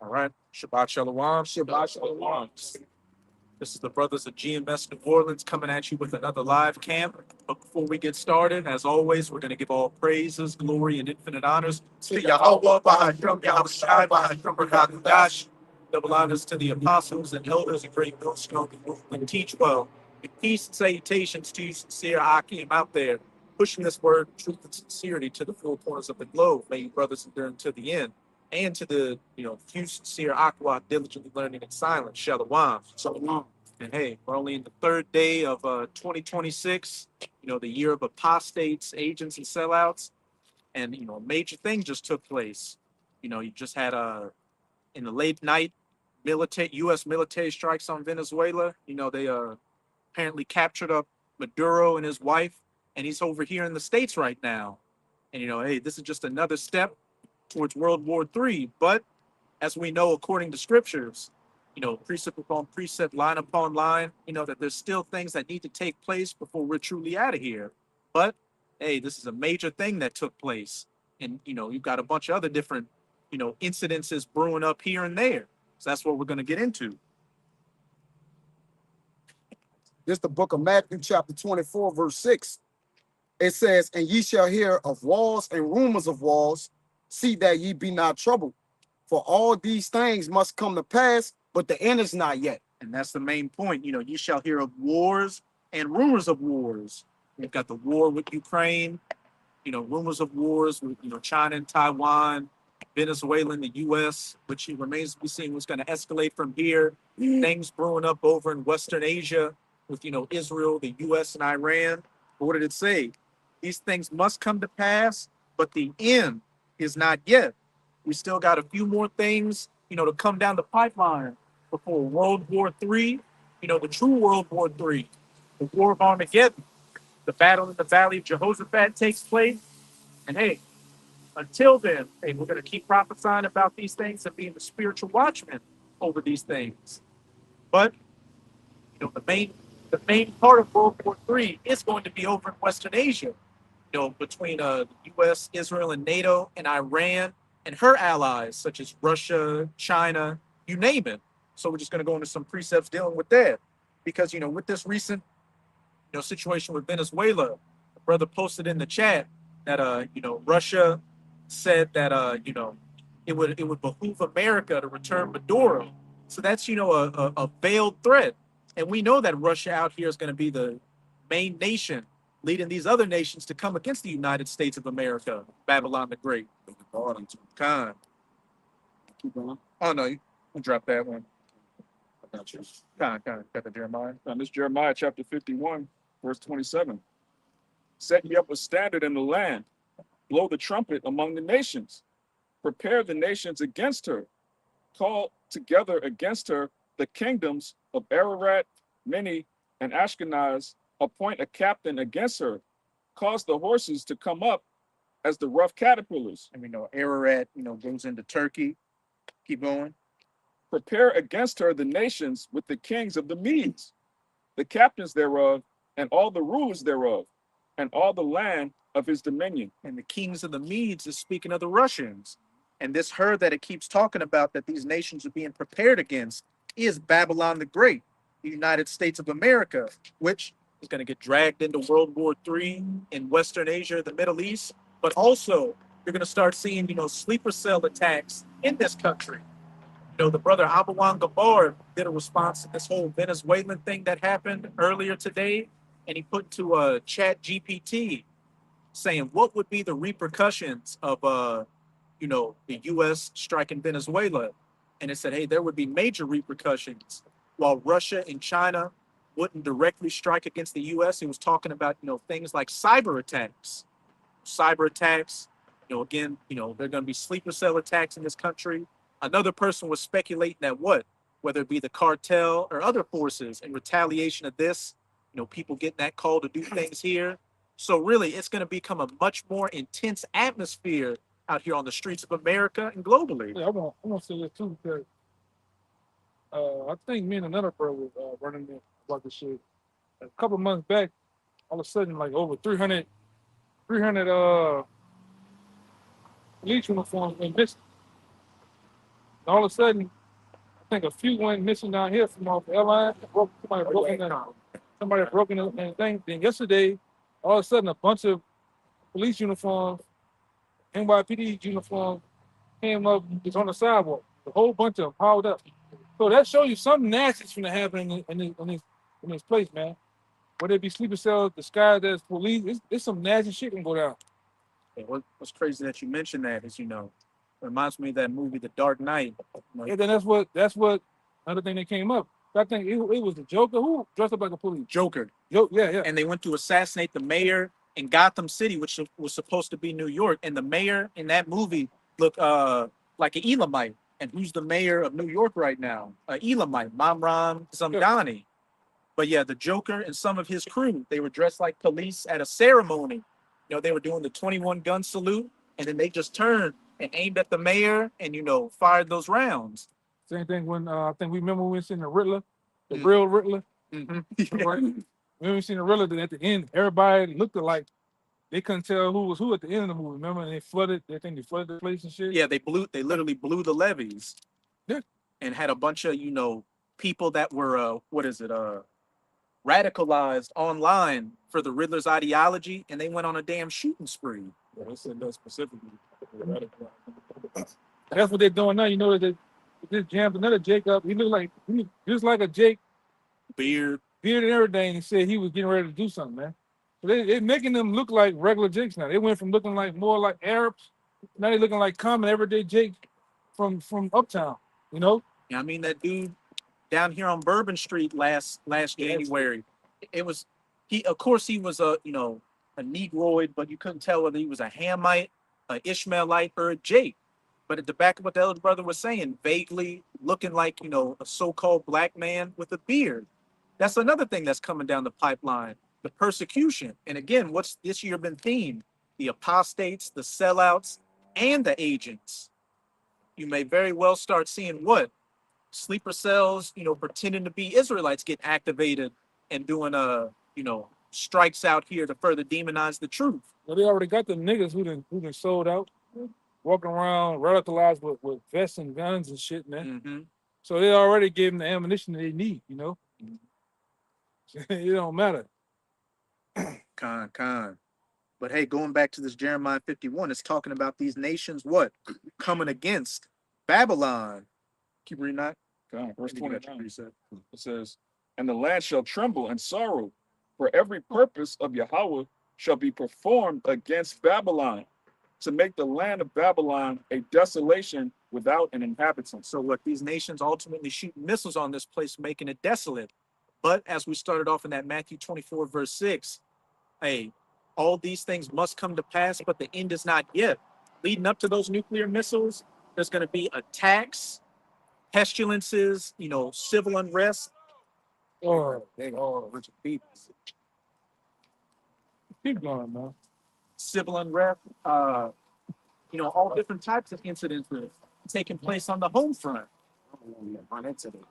All right. Shabbat Shalom. Shabbat shalom. This is the brothers of GMS New Orleans coming at you with another live camp. But before we get started, as always, we're going to give all praises, glory, and infinite honors to Yahweh, Bahashem, Yahweh Shai, Bahashem, Barakadosh. Double honors to the apostles and elders and great millstone and teach well. And peace and salutations to you, sincere Akim out there, pushing this word, truth, and sincerity to the four corners of the globe. May you brothers endure to the end. And to the, few sincere Aqua diligently learning in silence. Shalom. Shalom. And hey, we're only in the third day of 2026, the year of apostates, agents, and sellouts. And, a major thing just took place. You just had in the late night, U.S. military strikes on Venezuela. They apparently captured up Maduro and his wife, and he's over here in the States right now. And, hey, this is just another step towards World War III. But as we know, according to scriptures, precept upon precept, line upon line, that there's still things that need to take place before we're truly out of here. But hey, this is a major thing that took place. And, you've got a bunch of other different, incidences brewing up here and there. So that's what we're going to get into. This is the book of Matthew, chapter 24, verse 6. It says, "And ye shall hear of wars and rumors of wars. See that ye be not troubled. For all these things must come to pass, but the end is not yet." And that's the main point. You shall hear of wars and rumors of wars. We've got the war with Ukraine, rumors of wars with, China and Taiwan, Venezuela and the U.S., which remains to be seen what's going to escalate from here. Things brewing up over in Western Asia with, Israel, the U.S., and Iran. But what did it say? These things must come to pass, but the end is not yet. We still got a few more things, to come down the pipeline before World War III, the true World War III, the War of Armageddon, the battle in the Valley of Jehoshaphat takes place. And hey, until then, hey, we're going to keep prophesying about these things and being the spiritual watchmen over these things. But the main part of World War III is going to be over in Western Asia, between the U.S., Israel, and NATO, and Iran, and her allies, such as Russia, China, you name it. So we're just going to go into some precepts dealing with that. Because, with this recent, situation with Venezuela, the brother posted in the chat that, Russia said that, it would behoove America to return Maduro. So that's, a veiled threat. And we know that Russia out here is going to be the main nation leading these other nations to come against the United States of America, Babylon the Great. Khan. Keep going. Oh, no, you drop that one. I got you. Khan, got the Jeremiah. And this Jeremiah chapter 51, verse 27. "Set ye up a standard in the land, blow the trumpet among the nations, prepare the nations against her, call together against her the kingdoms of Ararat, Mini, and Ashkenaz, appoint a captain against her, cause the horses to come up as the rough caterpillars. And we know Ararat, goes into Turkey. Keep going. Prepare against her the nations with the kings of the Medes, the captains thereof, and all the rulers thereof, and all the land of his dominion." And the kings of the Medes is speaking of the Russians. And this her that it keeps talking about that these nations are being prepared against is Babylon the Great, the United States of America, which is going to get dragged into World War III in Western Asia, the Middle East. But also, you're going to start seeing, sleeper cell attacks in this country. The brother Abawan Gabar did a response to this whole Venezuelan thing that happened earlier today. And he put to a chat GPT saying, what would be the repercussions of, the U.S. striking Venezuela? And it said, hey, there would be major repercussions. While Russia and China wouldn't directly strike against the U.S., he was talking about, things like cyber attacks. Cyber attacks, again, there are going to be sleeper cell attacks in this country. Another person was speculating that whether it be the cartel or other forces in retaliation of this, people getting that call to do things here. So really, it's going to become a much more intense atmosphere out here on the streets of America and globally. Yeah, I want to say this too because I think me and another brother was running it about this shit. A couple months back, all of a sudden, like over 300 police uniforms went missing. all of a sudden, I think a few went missing down here from off the airline. Somebody broke in the thing. Then yesterday, all of a sudden, a bunch of police uniforms, NYPD uniforms came up. It's on the sidewalk. A whole bunch of them piled up. So that shows you something nasty's gonna happen in this place, man. Where there be sleeper cells disguised as police. It's some nasty shit can go down. And what's crazy that you mentioned that is, it reminds me of that movie, The Dark Knight. Yeah, then that's what another thing that came up. I think it was the Joker who dressed up like a police. Joker. Yeah. And they went to assassinate the mayor in Gotham City, which was supposed to be New York. And the mayor in that movie looked like an Elamite. And who's the mayor of New York right now? Elamite, Mamram Zamdani. But yeah, the Joker and some of his crew, they were dressed like police at a ceremony. They were doing the 21 gun salute, and then they just turned and aimed at the mayor and, fired those rounds. Same thing when I think we remember when we seen the Riddler, the real Riddler. Mm-hmm. Right? When we seen the Riddler, then at the end, everybody looked alike. They couldn't tell who was who at the end of the movie. Remember, and they flooded the place and shit. Yeah, they literally blew the levees. Yeah. And had a bunch of, people that were radicalized online for the Riddler's ideology, and they went on a damn shooting spree. Yeah, they said that specifically. That's what they're doing now. They just jammed another Jake up. He looked just like a Jake, beard and everything. He said he was getting ready to do something, man. So they're making them look like regular Jakes now. They went from looking like more like Arabs, now they're looking like common everyday Jake from Uptown. Yeah, I mean that dude down here on Bourbon Street last January. It was he. Of course, he was a Negroid, but you couldn't tell whether he was a Hamite, an Ishmaelite, or a Jake. But at the back of what the elder brother was saying, vaguely looking like a so-called black man with a beard. That's another thing that's coming down the pipeline. The persecution. And again, what's this year been themed? The apostates, the sellouts, and the agents. You may very well start seeing what? Sleeper cells, pretending to be Israelites get activated and doing strikes out here to further demonize the truth. Well, they already got the niggas who done sold out, walking around radicalized with vests and guns and shit, man. Mm-hmm. So they already gave them the ammunition they need, Mm-hmm. It don't matter. Con. But hey, going back to this Jeremiah 51, it's talking about these nations, what? Coming against Babylon. Keep reading that. Verse 29. It says, "And the land shall tremble and sorrow, for every purpose of Yahweh shall be performed against Babylon, to make the land of Babylon a desolation without an inhabitant." So look, these nations ultimately shoot missiles on this place, making it desolate. But as we started off in that Matthew 24, verse 6, hey, all these things must come to pass, but the end is not yet. Leading up to those nuclear missiles, there's going to be attacks, pestilences, civil unrest. Richard people. Keep going, man. Civil unrest, all different types of incidents taking place on the home front. Run into them.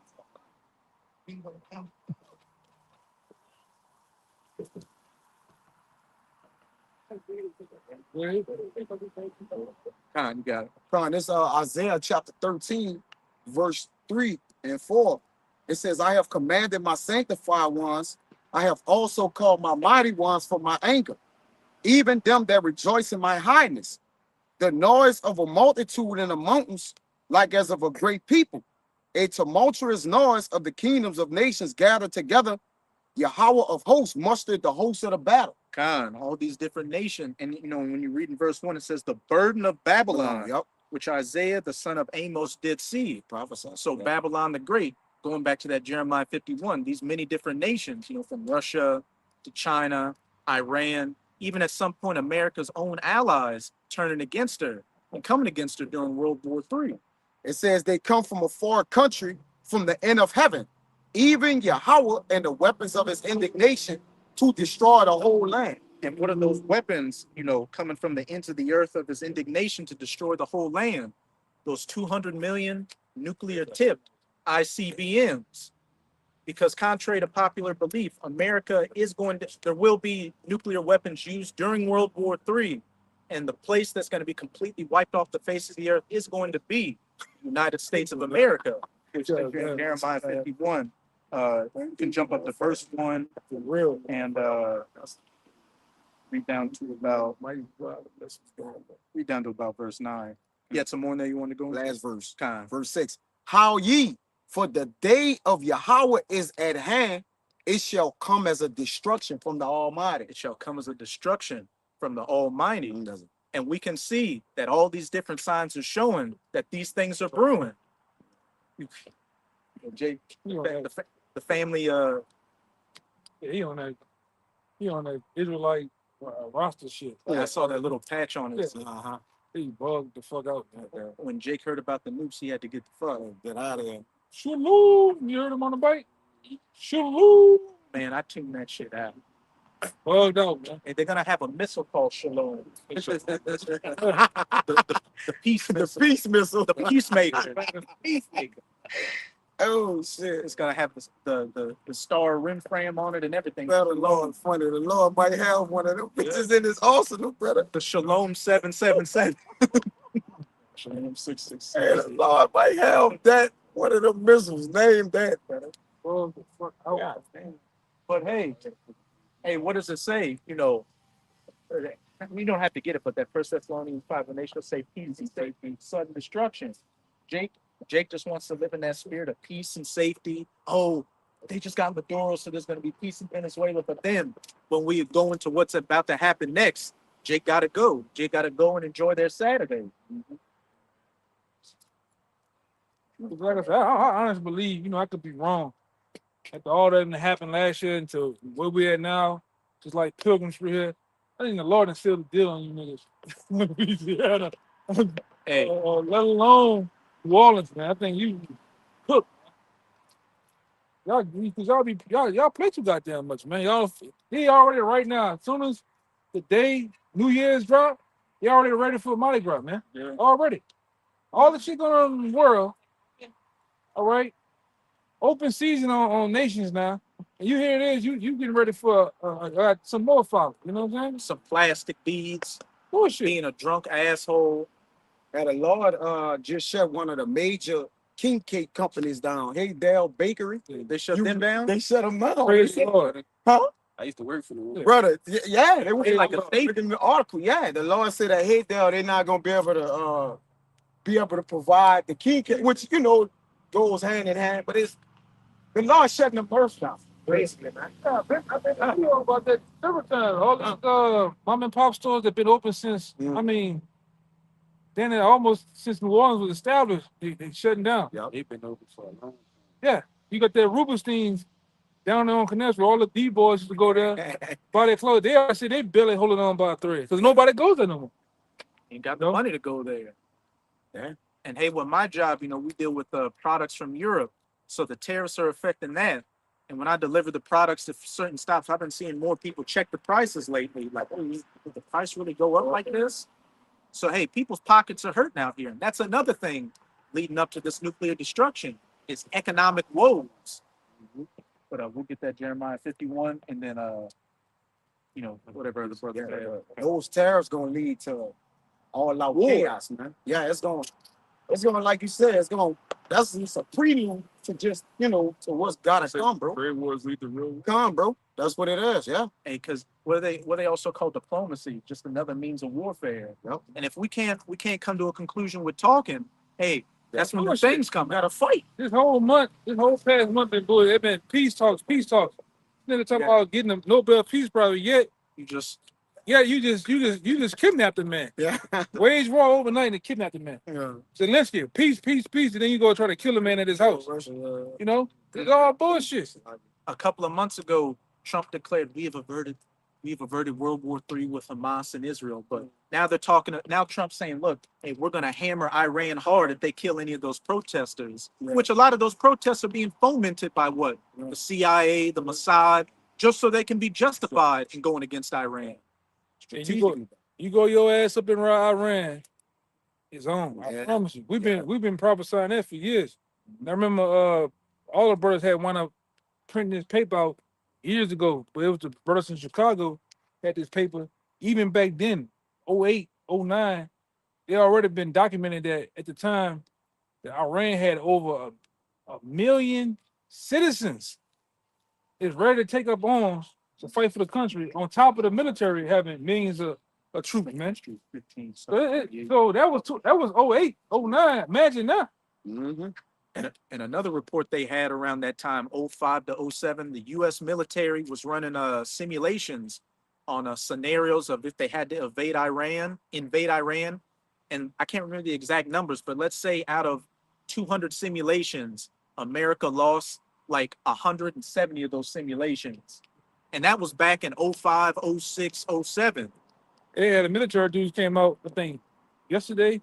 Con, you got it. Con, this Isaiah chapter 13, verse 3 and 4. It says, "I have commanded my sanctified ones. I have also called my mighty ones for my anger, even them that rejoice in my highness. The noise of a multitude in the mountains, like as of a great people. A tumultuous noise of the kingdoms of nations gathered together. Yahweh of hosts mustered the hosts of the battle." Con, all these different nations. And, when you read in verse 1, it says, "The burden of Babylon," Yep. which Isaiah, the son of Amos, did see. Prophesy. So Yep. Babylon the Great, going back to that Jeremiah 51, these many different nations, from Russia to China, Iran, even at some point America's own allies turning against her and coming against her during World War III. It says they come from a far country, from the end of heaven, even Yahweh and the weapons of his indignation to destroy the whole land. And what are those weapons, coming from the ends of the earth of his indignation to destroy the whole land? Those 200 million nuclear tipped ICBMs. Because contrary to popular belief, there will be nuclear weapons used during World War III. And the place that's going to be completely wiped off the face of the earth is going to be United States of America. Which Yeah, is yeah. Jeremiah 51. You can jump up to verse 1 For real. and read down to about verse 9. You had some more in there you want to go into? Last verse. Kind. Verse 6. How ye, for the day of Yahweh is at hand, it shall come as a destruction from the Almighty. It shall come as a destruction from the Almighty. Does it? And we can see that all these different signs are showing that these things are brewing. Jake, He on that, the family, yeah, he on that Israelite roster shit. I saw that little patch on it. Uh-huh. He bugged the fuck out. When Jake heard about the nukes, he had to get the fuck. Get out of there. Shalom. You heard him on the bike? Shalom. Man, I tuned that shit out. Bugged out, man. And they're gonna have a missile called Shalom. The peace The missile. peace missile. The peacemaker. Peacemaker. Oh shit. It's gonna have the star rim frame on it and everything. Brother, Lord, funny. The Lord might have one of them bitches in his arsenal, brother. The Shalom 777. Shalom 666. And the Lord might have that one of them missiles named that, brother. Bugged the fuck out. Yeah, man. But hey, what does it say? You know, we don't have to get it, but that First Thessalonians 5, when they shall say peace and safety, sudden destruction. Jake just wants to live in that spirit of peace and safety. Oh, they just got Maduro, so there's going to be peace in Venezuela. But then when we go into what's about to happen next, Jake got to go. Jake got to go and enjoy their Saturday. Like I said, I honestly believe, I could be wrong. After all that happened last year until where we at now, just like pilgrims for here, I think the Lord done sealed the deal on you niggas. Louisiana. Hey, Let alone New Orleans, man. I think you cooked. Y'all, because y'all play too goddamn much, man. He already right now. As soon as the day New Year's drop, he already ready for Mardi Gras, man. Yeah. Already. All the shit going on in the world. All right. Open season on nations now. And here it is. You getting ready for some more follow. You know what I'm saying? some plastic beads, Bullshit. being a drunk asshole. And the Lord just shut one of the major king cake companies down. Haydale Bakery. They shut You- them down. They shut them down. Praise the Lord. Huh? I used to work for them. Brother, yeah, they was It's like like a a state. in the article. Yeah, the Lord said that Haydale, they're not gonna be able to provide the king cake, which goes hand in hand, but it's the Lord shutting them births down. Basically, man. Yeah, I know about that several times. All these mom and pop stores that been open since, then almost since New Orleans was established, they shutting down. Yeah. They've been open for a long Yeah, you got that Rubenstein's down there on Canal, where all the D-boys used to go there, buy their clothes. They always say they barely holding on by a thread because nobody goes there no more. Ain't got the No. money to go there. Yeah. And hey, with my job, we deal with products from Europe, so the tariffs are affecting that. And when I deliver the products to certain stops, I've been seeing more people check the prices lately. Like, oh, did the price really go up like this? So hey, people's pockets are hurting out here, and that's another thing leading up to this nuclear destruction is economic woes. But we'll get that Jeremiah 51, and then whatever the brother said. Those tariffs gonna lead to all out chaos, man. Yeah, it's gonna like you said, that's just a prelude to just to what's gotta come, bro. Trade wars lead to real. Come, bro. That's what it is. Yeah. Hey, because what they also call diplomacy, just another means of warfare. Yep. And if we can't come to a conclusion with talking, hey, that's when the bullshit. things come. Gotta fight. This whole past month been bullshit. It been peace talks. Nigga talking about getting the Nobel Peace Prize, yet You just you just kidnapped the man. Yeah. Wage war overnight and kidnapped the man. Yeah. Zelensky, peace, and then you go try to kill a man at his house. It's all bullshit. a couple of months ago, Trump declared we have averted World War III with Hamas and Israel. But now now Trump's saying, look, hey, we're gonna hammer Iran hard if they kill any of those protesters. Right. Which a lot of those protests are being fomented by what? Right. The CIA, the Mossad, just so they can be justified in going against Iran. And you go your ass up in Iran, it's on. I Yeah. promise you. We've been prophesying that for years. And I remember all the brothers had wound up printing this paper out years ago, but it was the brothers in Chicago had this paper. Even back then, 08, 09, they already been documented that at the time that Iran had over a million citizens is ready to take up arms to fight for the country, on top of the military having millions of troops, man. 15, So, so that was 08, 09. Imagine that. Mm-hmm. and another report they had around that time, 05 to 07, the U.S. military was running simulations on scenarios of if they had to invade Iran. And I can't remember the exact numbers, but let's say out of 200 simulations, America lost like 170 of those simulations. And that was back in 05, 06, 07. Yeah, the military dudes came out, I think, yesterday.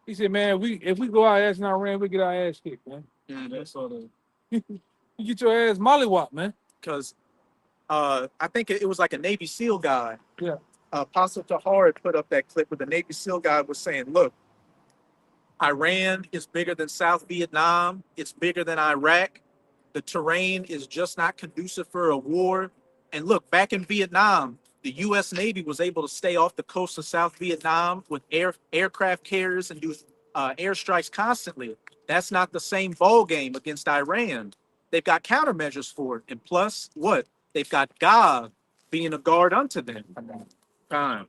He said, man, if we go our ass in Iran, we get our ass kicked, man. That's all the You get your ass mollywop, man. Because I think it was like a Navy SEAL guy. Yeah. Apostle Tahar had put up that clip where the Navy SEAL guy was saying, look, Iran is bigger than South Vietnam. It's bigger than Iraq. The terrain is just not conducive for a war. And look, back in Vietnam, the U.S. Navy was able to stay off the coast of South Vietnam with aircraft carriers and do airstrikes constantly. That's not the same ball game against Iran. They've got countermeasures for it. And plus, what? They've got God being a guard unto them. Time.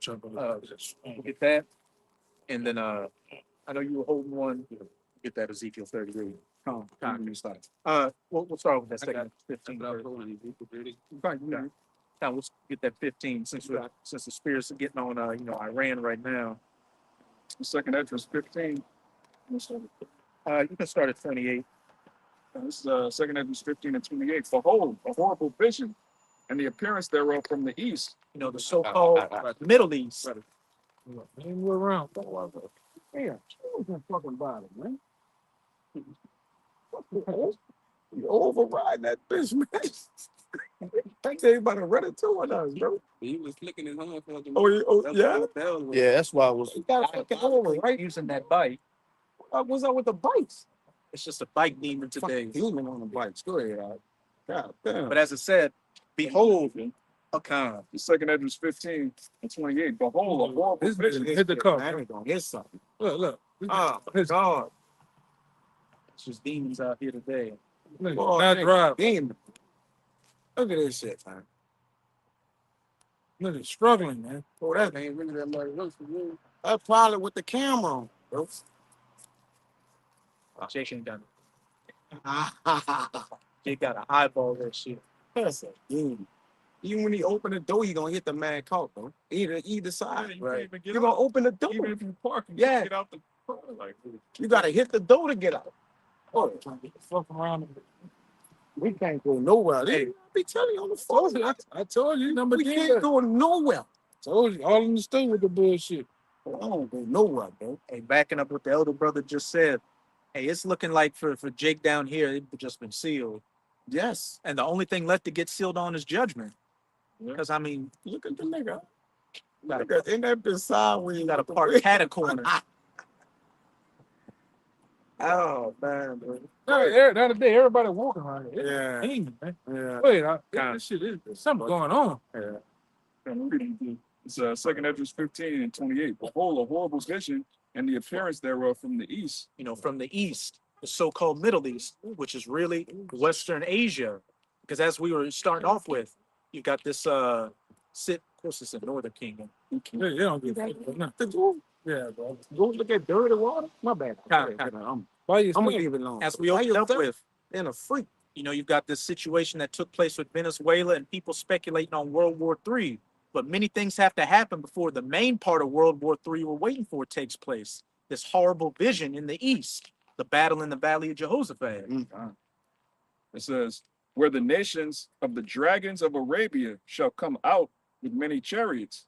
Get that. And then I know you were holding one. Get that Ezekiel 38. Time. We'll start with that second 15. Now let's get that 15 since the spirits are getting on Iran right now. second entrance 15. You can start at 28. This is second entrance 15 and 28. Behold, a horrible vision, and the appearance thereof from the east. The so-called Middle East. Ain't move around. Damn, who's that fucking bottom, man? You override that bitch, man. Think they about to run it to us, bro. He was flicking his horn for the Oh, yeah? Yeah, that's why I was. You got to fucking over, right? Using that bike. What's up with the bikes? It's just a bike demon today. Fucking demon on the bikes. Go ahead, all right. God damn. But as I said, behold, a con. The second entrance 15 and 28. Behold, a horrible This vision. bitch hit the car. Man, ain't gonna get something. Look. Oh, His- God. It's just demons out here today. Look, Oh, not nigga, drive. demon. Look at this shit, man. Look, struggling, man. Oh, that ain't really that much work for you. That's probably with the camera on, bro. Jake ain't done it. Jake got to eyeball that shit. That's a demon. Even when he open the door, he gonna hit the man caught, bro. Either side. You can't even get You're gonna out. open the door. Even if you park, you Yeah. can't get out the car. Like, You gotta hit the door to get out. Oh, Fuck around. we can't go nowhere. Hey. I be telling you on the Told phone. you, I told you, number We 10. can't go nowhere. Told you, all in the state with the bullshit. I don't go nowhere, bro. Hey, backing up what the elder brother just said. Hey, it's looking like for Jake down here, it's just been sealed. Yes. And the only thing left to get sealed on is judgment. Yeah. Because, I mean, Look at the nigga. Gotta- Look at in that bitch sideways. you got to park cat a corner. Oh man, bro. The other day, everybody walking around here. Yeah. Ain't, man. Yeah. Wait, God. this shit is there's something going on. it's second entrance 15 and 28. Behold, a horrible vision, and the appearance thereof from the east. From the East, the so-called Middle East, which is really Western Asia. Because as we were starting off with, you got this, of course, it's a Northern Kingdom. They don't give a fuck. Nah. Yeah, bro. Go look at dirty water. My bad. Why you I'm gonna saying? leave it alone. As we Why opened you up with, in a freak. you've got this situation that took place with Venezuela and people speculating on World War III. But many things have to happen before the main part of World War III we're waiting for takes place. This horrible vision in the East, the battle in the Valley of Jehoshaphat. It says, where the nations of the dragons of Arabia shall come out with many chariots,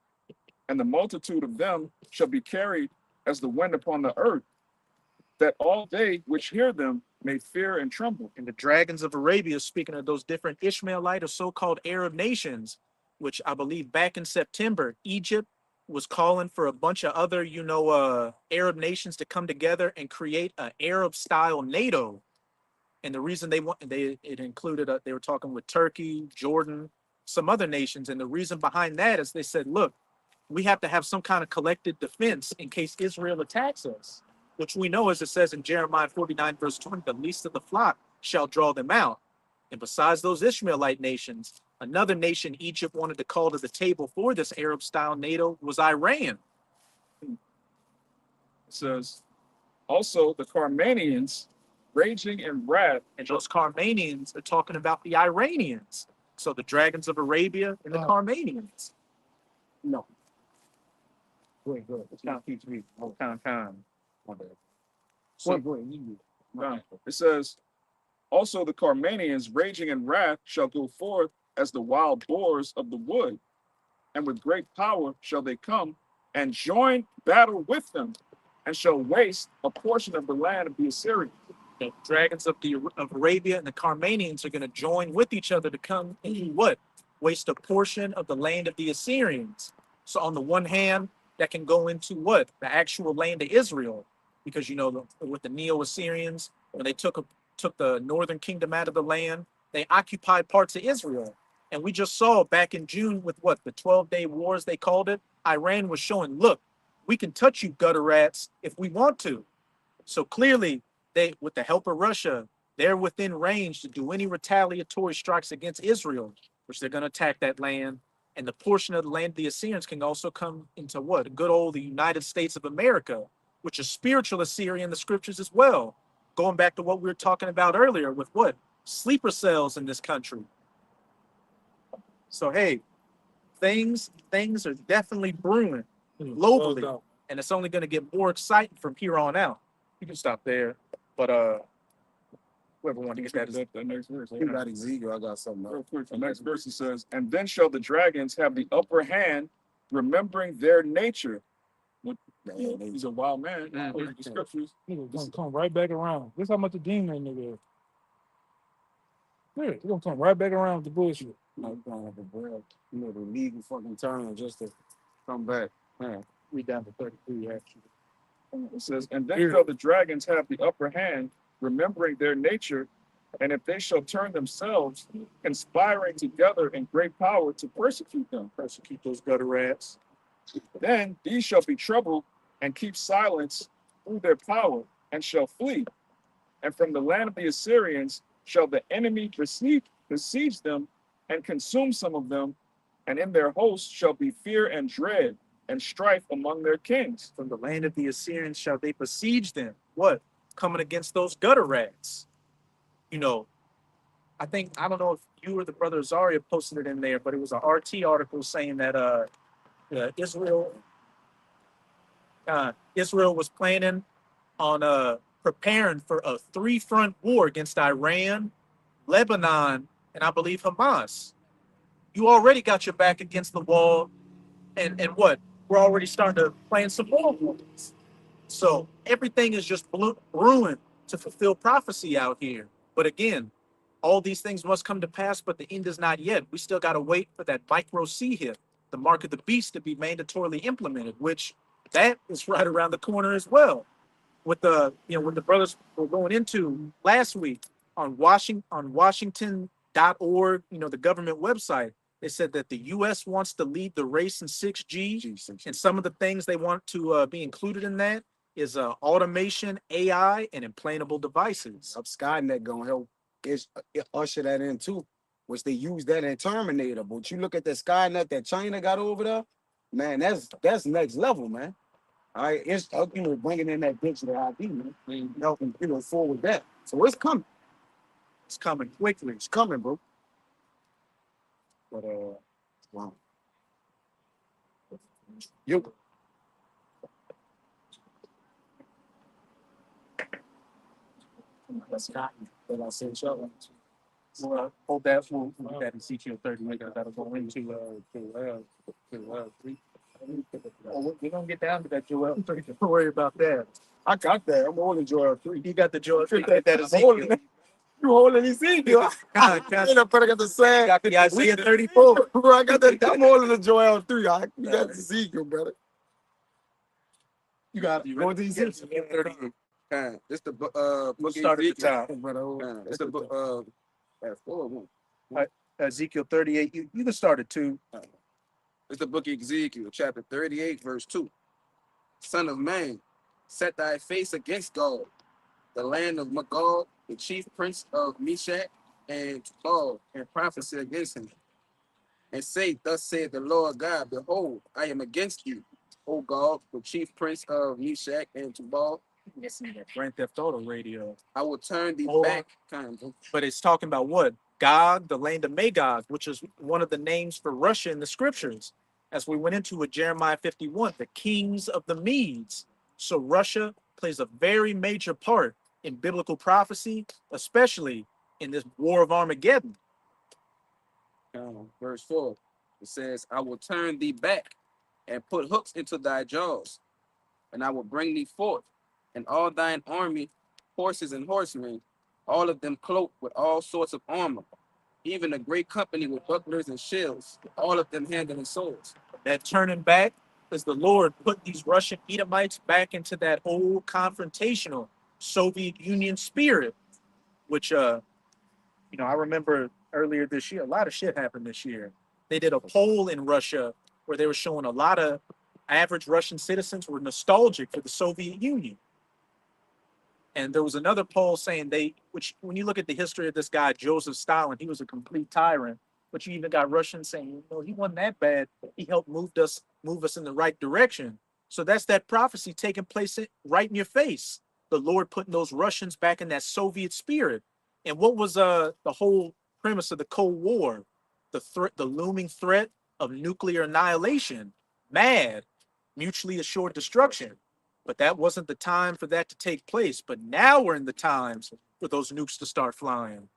and the multitude of them shall be carried as the wind upon the earth, that all they which hear them may fear and tremble. And the dragons of Arabia, speaking of those different Ishmaelite or so-called Arab nations, which I believe back in September, Egypt was calling for a bunch of other, Arab nations to come together and create an Arab-style NATO. And the reason it included, they were talking with Turkey, Jordan, some other nations. And the reason behind that is they said, look, we have to have some kind of collective defense in case Israel attacks us. which we know, as it says in Jeremiah 49, verse 20, the least of the flock shall draw them out. And besides those Ishmaelite nations, another nation Egypt wanted to call to the table for this Arab-style NATO was Iran. It says, also the Carmanians, raging in wrath, And those Carmanians are talking about the Iranians. So the dragons of Arabia and the Carmanians. No. Wait, it's kind of keeps me kind. So- it says, also the Carmanians, raging in wrath, shall go forth as the wild boars of the wood, and with great power shall they come and join battle with them, and shall waste a portion of the land of the Assyrians. The dragons of Arabia and the Carmanians are going to join with each other to come and do what? Waste a portion of the land of the Assyrians. So on the one hand, that can go into what? The actual land of Israel, because you know with the Neo-Assyrians, when they took the northern kingdom out of the land, they occupied parts of Israel. And we just saw back in June with what? The 12-day wars, they called it. Iran was showing, look, we can touch you gutter rats if we want to. So clearly, they, with the help of Russia, they're within range to do any retaliatory strikes against Israel, which they're going to attack that land. And the portion of the land of the Assyrians can also come into what? Good old the United States of America, which is spiritual Assyria in the scriptures as well. Going back to what we were talking about earlier with what? Sleeper cells in this country. So, hey, things are definitely brewing globally, and it's only going to get more exciting from here on out. You can stop there, but whoever wants to get that next verse. You got Ezekiel. I got something Real else. quick, the next verse it says, and then shall the dragons have the upper hand, remembering their nature. He's a wild man. According to the scriptures. Nigga gonna come right back around. This how much a demon nigga is. Yeah, he's gonna come right back around with the bullshit. No, you don't have a bread. You know, the legal fucking turn just to come back. Man, we down to 33 actually. It says, and then shall the dragons have the upper hand, remembering their nature, and if they shall turn themselves, conspiring together in great power to persecute them, Persecute those gutter rats. then these shall be troubled and keep silence through their power, and shall flee. And from the land of the Assyrians shall the enemy besiege them and consume some of them, and in their hosts shall be fear and dread and strife among their kings. From the land of the Assyrians shall they besiege them. What? Coming against those gutter rats. You know, I don't know if you or the brother Azaria posted it in there, but it was an RT article saying that Israel was planning on preparing for a 3-front war against Iran, Lebanon, and I believe Hamas. You already got your back against the wall, and what? We're already starting to plan some more wars. So everything is just brewing to fulfill prophecy out here. But again, all these things must come to pass, but the end is not yet. We still got to wait for that micro C hit, the mark of the beast, to be mandatorily implemented, which that is right around the corner as well. With the what the brothers were going into last week on Washington.org, the government website, they said that the U.S. wants to lead the race in 6G, and some of the things they want to be included in that is automation, AI, and implantable devices. Skynet gonna help usher that in too, which they use that in Terminator. But you look at the Skynet that China got over there, man, that's next level, man. All right, it's bringing in that digital ID, man, helping forward that. So it's coming. It's coming quickly. It's coming, bro. But Wow. you. That's not that I said so. Well, hold that for that Ezekiel 38. That'll go into Joel 3. We're gonna get down to that Joel 3. Don't worry about that. I got that. I'm holding Joel 3. You got the Joel 3. That That Ezekiel. You holding Ezekiel? I got the same. Got the Isaiah 34. Bro, I got that. I'm holding the Joel 3. You got Ezekiel, brother. You got Go to Ezekiel. It's the book We'll of start at the Ezekiel. top. It's the book Ezekiel 38. You can start at 2. it's the book of Ezekiel, chapter 38, verse 2. Son of man, set thy face against God, the land of Magog, the chief prince of Meshach and Tubal, and prophesy against him, and say, Thus saith the Lord God, Behold, I am against you, O Gog, the chief prince of Meshach and Tubal. Listen to that Grand Theft Auto radio. I will turn thee Hold on. back, kind of. But it's talking about what? Gog, the land of Magog, which is one of the names for Russia in the scriptures. As we went into with Jeremiah 51, the kings of the Medes. So Russia plays a very major part in biblical prophecy, especially in this war of Armageddon. Verse 4. It says, I will turn thee back and put hooks into thy jaws, and I will bring thee forth, and all thine army, horses and horsemen, all of them cloaked with all sorts of armor, even a great company with bucklers and shields, all of them handling swords. That turning back is the Lord put these Russian Edomites back into that whole confrontational Soviet Union spirit, which I remember earlier this year, a lot of shit happened this year. They did a poll in Russia where they were showing a lot of average Russian citizens were nostalgic for the Soviet Union. And there was another poll saying which when you look at the history of this guy, Joseph Stalin, he was a complete tyrant. But you even got Russians saying, he wasn't that bad. He helped move us in the right direction. So that's that prophecy taking place right in your face. The Lord putting those Russians back in that Soviet spirit. And what was the whole premise of the Cold War? The looming threat of nuclear annihilation, mutually assured destruction. But that wasn't the time for that to take place. But now we're in the times for those nukes to start flying.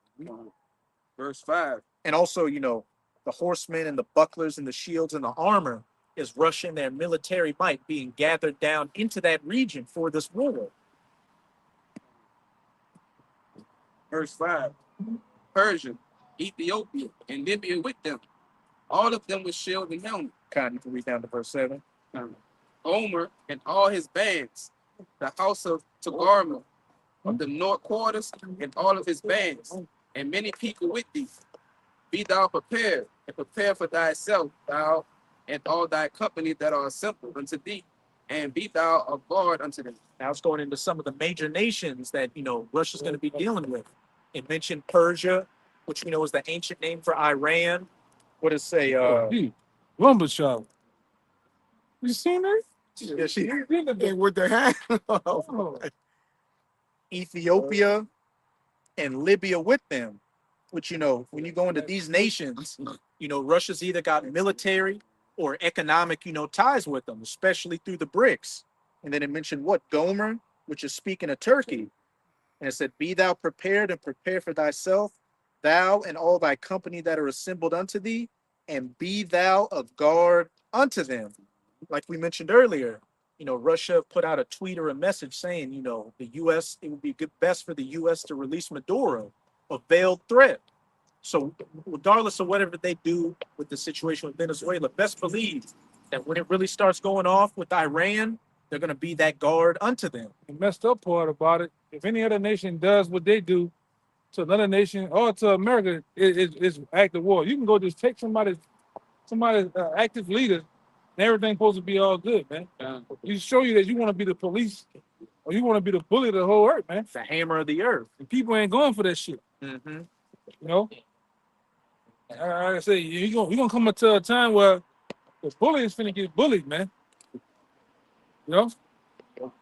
Verse 5. And also, the horsemen and the bucklers and the shields and the armor is Russia and their military might being gathered down into that region for this war. Verse 5. Persia, Ethiopia, and Libya with them, all of them with shield and helmet. Kind of read down to verse 7. Omer and all his bands, the house of Togarmah, of the north quarters, and all of his bands, and many people with thee. Be thou prepared, and prepare for thyself, thou and all thy company that are assembled unto thee, and be thou a guard unto them. Now it's going into some of the major nations that, Russia's going to be dealing with. It mentioned Persia, which we know is the ancient name for Iran. What does it say? Lumber shop. You seen that? Yeah, And with the hand. Ethiopia and Libya with them, which, when you go into these nations, Russia's either got military or economic, ties with them, especially through the BRICS. And then it mentioned Gomer, which is speaking of Turkey. And it said, be thou prepared and prepare for thyself, thou and all thy company that are assembled unto thee, and be thou a guard unto them. Like we mentioned earlier, Russia put out a tweet or a message saying, the U.S., it would be best for the U.S. to release Maduro, a veiled threat. So regardless of whatever they do with the situation with Venezuela, best believe that when it really starts going off with Iran, they're going to be that guard unto them. The messed up part about it, if any other nation does what they do to another nation or to America, it's act of war. You can go just take somebody's active leader, and everything's supposed to be all good, man. You show you that you want to be the police or you want to be the bully of the whole earth, man. It's the hammer of the earth. And people ain't going for that shit. Mm-hmm. Like I say, you're gonna come into a time where the bully is finna get bullied, man. Let's go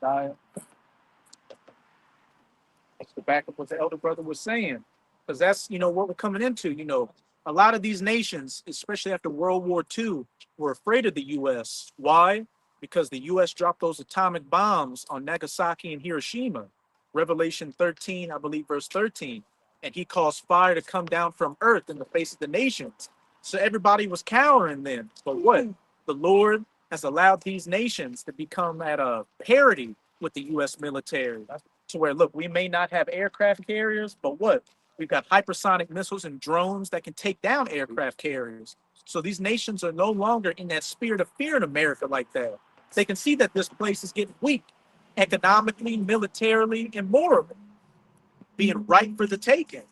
back up what the elder brother was saying, because that's what we're coming into. A lot of these nations, especially after World War II, were afraid of the U.S. Why? Because the U.S. dropped those atomic bombs on Nagasaki and Hiroshima. Revelation 13, I believe, verse 13. And he caused fire to come down from earth in the face of the nations. So everybody was cowering then. But what? The Lord has allowed these nations to become at a parity with the U.S. military. To where, look, we may not have aircraft carriers, but what? We've got hypersonic missiles and drones that can take down aircraft carriers. So these nations are no longer in that spirit of fear in America like that. They can see that this place is getting weak economically, militarily, and morally, being ripe for the taking.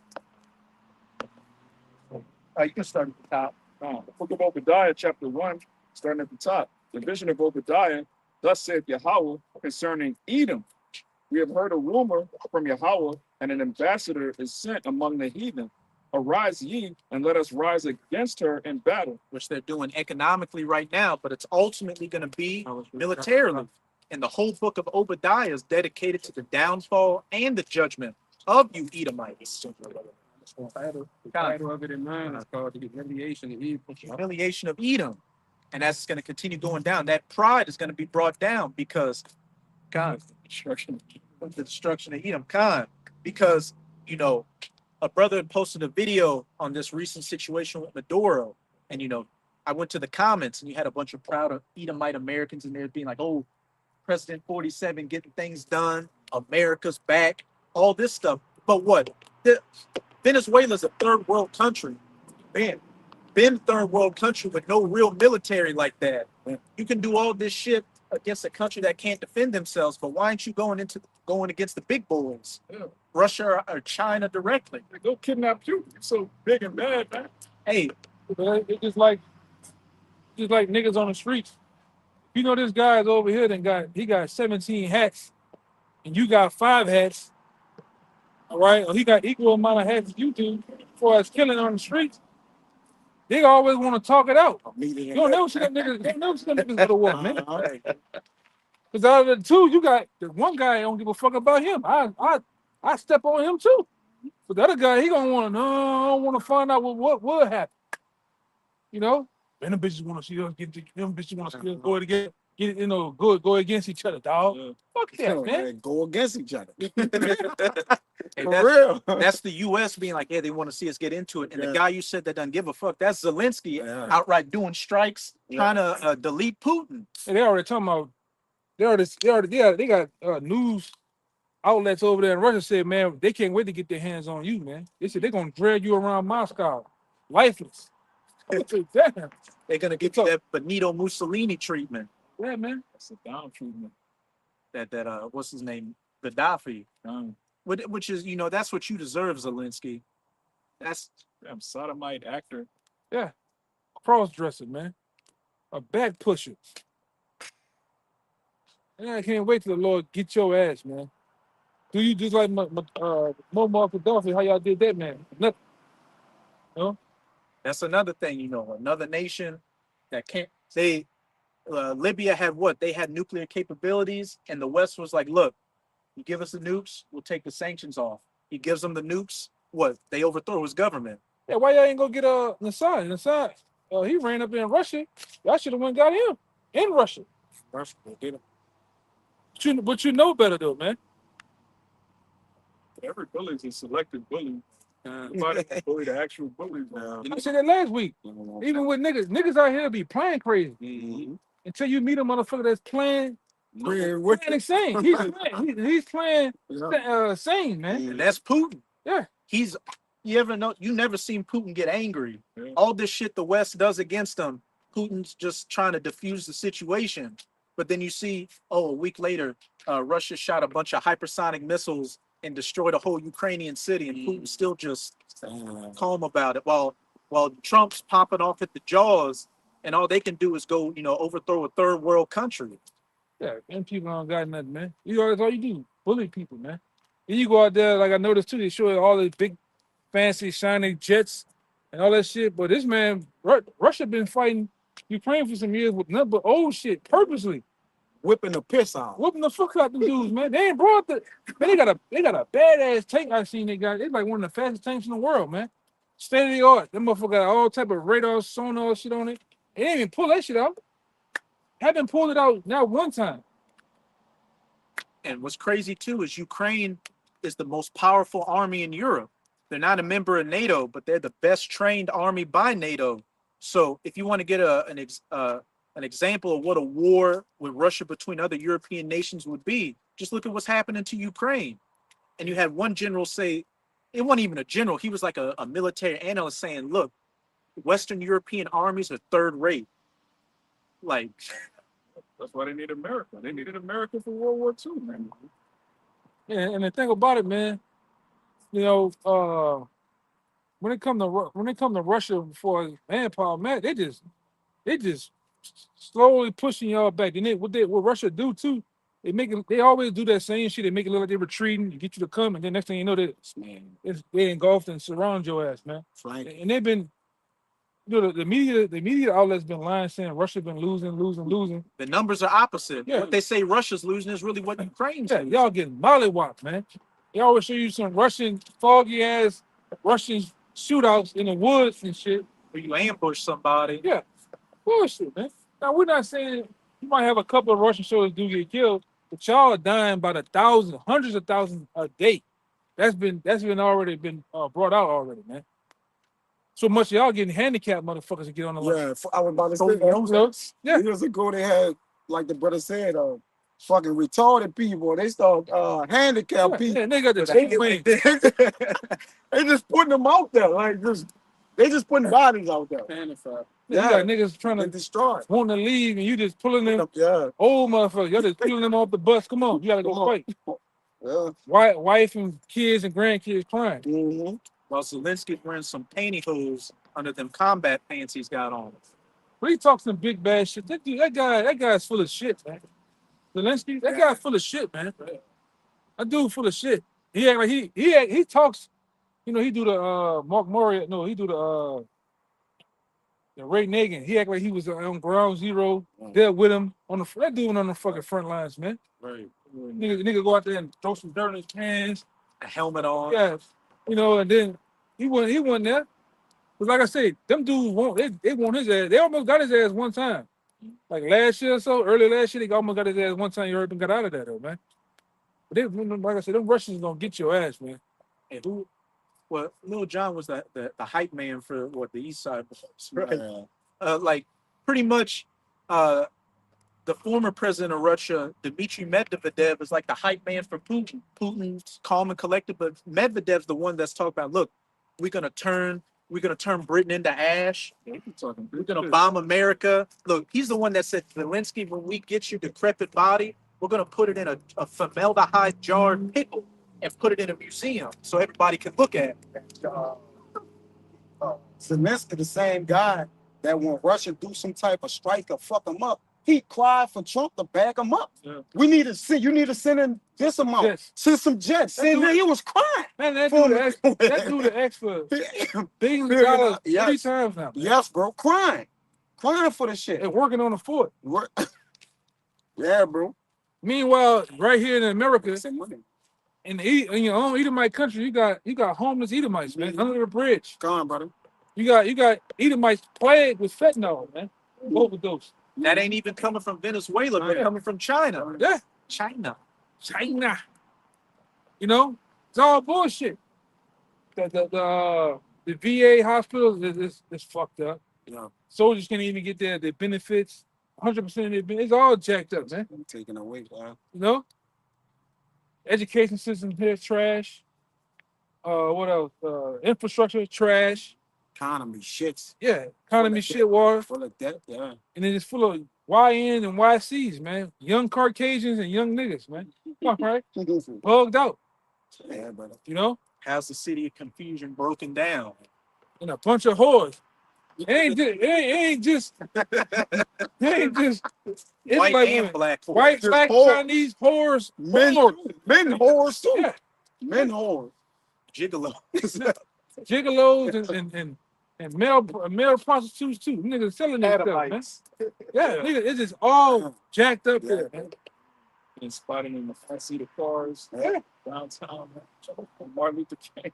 You can start at the top. The book of Obadiah, chapter 1, starting at the top. The vision of Obadiah Thus saith Yahweh concerning Edom. We have heard a rumor from Yahweh, and an ambassador is sent among the heathen. Arise ye, and let us rise against her in battle. which they're doing economically right now, but it's ultimately going to be militarily. And the whole book of Obadiah is dedicated to the downfall and the judgment of you Edomites. The title of it in mind is called the humiliation of evil. Humiliation of Edom. And that's going to continue going down. That pride is going to be brought down because God, the destruction of Edom, Khan, because you know, a brother had posted a video on this recent situation with Maduro, and you know, I went to the comments and you had a bunch of proud Edomite Americans in there being like, "Oh, President 47 getting things done, America's back, all this stuff." But what? Venezuela's a third world country, man. Been third world country with no real military like that. You can do all this shit against a country that can't defend themselves, but why aren't you going against the big boys, Yeah. Russia or China directly? They go kidnap you. You're so big and bad, man. Hey, It's just like niggas on the streets. You know this guy's over here he got 17 hats, and you got 5 hats. All right, or he got equal amount of hats as you do for us killing on the streets. They always want to talk it out. You don't never see them niggas go to war, man. Because out of the two, you got the one guy don't give a fuck about him. I step on him too. But the other guy, he gonna want to know. I don't want to find out what would happen. You know, and them bitches want to see us get them bitches want to go against go against each other, dog. Yeah. Fuck that, man. Go against each other. Hey, For that's, real. that's the U.S. being like, yeah, they want to see us get into it. And Yeah. the guy you said that doesn't give a fuck, that's Zelensky Yeah. outright doing strikes, trying to delete Putin. And they already talking about. They got news outlets over there in Russia said, man, they can't wait to get their hands on you, man. They said they're gonna drag you around Moscow, lifeless. I said, damn, They're gonna give you that Benito Mussolini treatment. yeah, man. That's a down treatment. That what's his name, Gaddafi. Which is, you know, that's what you deserve, Zelensky. That's Damn sodomite actor. Cross dresser, man. A back pusher. And I can't wait till the Lord get your ass, man. Do you just like Muammar Gaddafi? How y'all did that, man? Nothing. that's another thing, you know, another nation that can't. Libya had what? They had nuclear capabilities, and the West was like, look, you give us the nukes, we'll take the sanctions off. He gives them the nukes, what? They overthrow his government. Yeah, why y'all ain't go get Nassad? Nassad, he ran up in Russia. Y'all should have went and got him in Russia. But you know better though, man. Every bully is a selected bully. Nobody can bully the actual bullies. I said that last week. Even with niggas out here be playing crazy Mm-hmm. until you meet a motherfucker that's playing With insane. He's playing sane, man. And that's Putin. Yeah. You never seen Putin get angry. Yeah. All this shit the West does against him, Putin's just trying to diffuse the situation. But then you see, a week later, Russia shot a bunch of hypersonic missiles and destroyed a whole Ukrainian city, and Putin's still just calm about it. While Trump's popping off at the jaws, and all they can do is go, overthrow a third world country. Yeah, them people don't got nothing, man. That's all you do, bully people, man. Then you go out there, like I noticed too, they show all the big, fancy, shiny jets and all that shit. But this man, Russia been fighting Ukraine for some years with nothing but old shit, purposely. whipping the piss out. Whooping the fuck out them dudes, man. They ain't brought man, they got a badass tank I seen they got. It's like one of the fastest tanks in the world, man. State of the art. Them motherfucker got all type of radar, sonar shit on it. They didn't even pull that shit out. Haven't pulled it out not one time. And what's crazy too is Ukraine is the most powerful army in Europe. They're not a member of NATO, but they're the best trained army by NATO. So if you want to get an example of what a war with Russia between other European nations would be, just look at what's happening to Ukraine. And you had one general say, it wasn't even a general, he was like a military analyst saying, look, Western European armies are third rate. Like, That's why they need America. They needed America for World War II, man. Yeah, and the thing about it, man, when it come to Russia for manpower, man, they just slowly pushing y'all back. And then what Russia do too, they always do that same shit. They make it look like they're retreating, get you to come, and then next thing you know, they engulfed and surround your ass, man. Flank. And they've been, the media outlets been lying, saying Russia been losing. The numbers are opposite. Yeah. What they say Russia's losing is really what Ukraine's Yeah, losing. y'all getting mollywopped, man. They always show you some Russian foggy ass Russian shootouts in the woods and shit. Where you ambush somebody. Yeah, bullshit, man. Now we're not saying you might have a couple of Russian soldiers do get killed, but y'all are dying by the thousands, hundreds of thousands a day. That's been already been brought out already, man. So much y'all getting handicapped motherfuckers to get on the line. Yeah, I was about to say You know? that. Yeah. Years ago, they had, like the brother said, fucking retarded people. They start handicapped people. Yeah, they got the With a chicken hand wing. They just putting them out there, like they just putting bodies out there. Panified. Yeah, you got niggas trying They to destroy. want to leave and you just pulling them Yeah, old motherfuckers. Y'all just pulling them off the bus. Come on, you gotta go Come on. fight. yeah. Wife and kids and grandkids crying. Mm-hmm. While Zelensky's wearing some pantyhose under them combat pants he's got on. But he talks some big bad shit. That guy's full of shit, man. Zelensky, that guy's full of shit, man. That dude full of shit. He act like he talks. You know, he do the Mark Murray. No, he do the Ray Nagin. He act like he was on ground zero there with him on that dude on the fucking front lines, man. Right. Nigga go out there and throw some dirt in his pants. A helmet on. Yeah, you know, and then he wasn't there. But like I said, them dudes they want his ass. They almost got his ass one time. Like last year or so, early last year, they almost got his ass one time. You heard them got out of that though, man. But they, like I said, them Russians gonna get your ass, man. And who? Well, Lil John was the hype man for what the East Side was, right? Like pretty much, the former president of Russia, Dmitry Medvedev, is like the hype man for Putin. Putin's calm and collected, but Medvedev's the one that's talking about, look, we're gonna turn Britain into ash. We're gonna bomb America. Look, he's the one that said, Zelensky, when we get your decrepit body, we're gonna put it in a formaldehyde jarred pickle and put it in a museum so everybody can look at it. Zelensky, the same guy that when Russia do some type of strike or fuck him up, he cried for Trump to back him up. Yeah. You need to send in this amount. Yes. Send some jets. He was crying. Man, that dude asked for billions of dollars Yes. 3 times now. Yes, bro, crying for the shit. They're working on the fort. Yeah, bro. Meanwhile, right here in America, Send money. in your own Edomite country, you got homeless Edomites, man, under the bridge. Come on, brother. You got Edomites plagued with fentanyl, man. Overdose. That ain't even coming from Venezuela, but Yeah. coming from China. Yeah, China. you know, it's all bullshit. The VA hospitals is fucked up. Yeah. Soldiers can't even get their benefits. 100% of their benefits. It's all jacked up, man. Taking away, man. You know, education system here trash. What else? Infrastructure trash. Economy shits. Yeah, economy shit water, Full of debt, yeah. and then it's full of YN and YCs, man. Young Caucasians and young niggas, man. Come on, right? Bugged out, Yeah, brother. you know, How's the city of confusion broken down? and a bunch of whores. It ain't just. It's White like and black. folks. white, Just black, whore. Chinese whores. Men whores too. Yeah, Men whores. Gigolo. gigolos and male prostitutes too. Niggas selling that stuff, man. Adamites. Yeah, nigga, it's just all jacked up there, man. And spotting in the front seat of cars Yeah. downtown. Martin Luther King.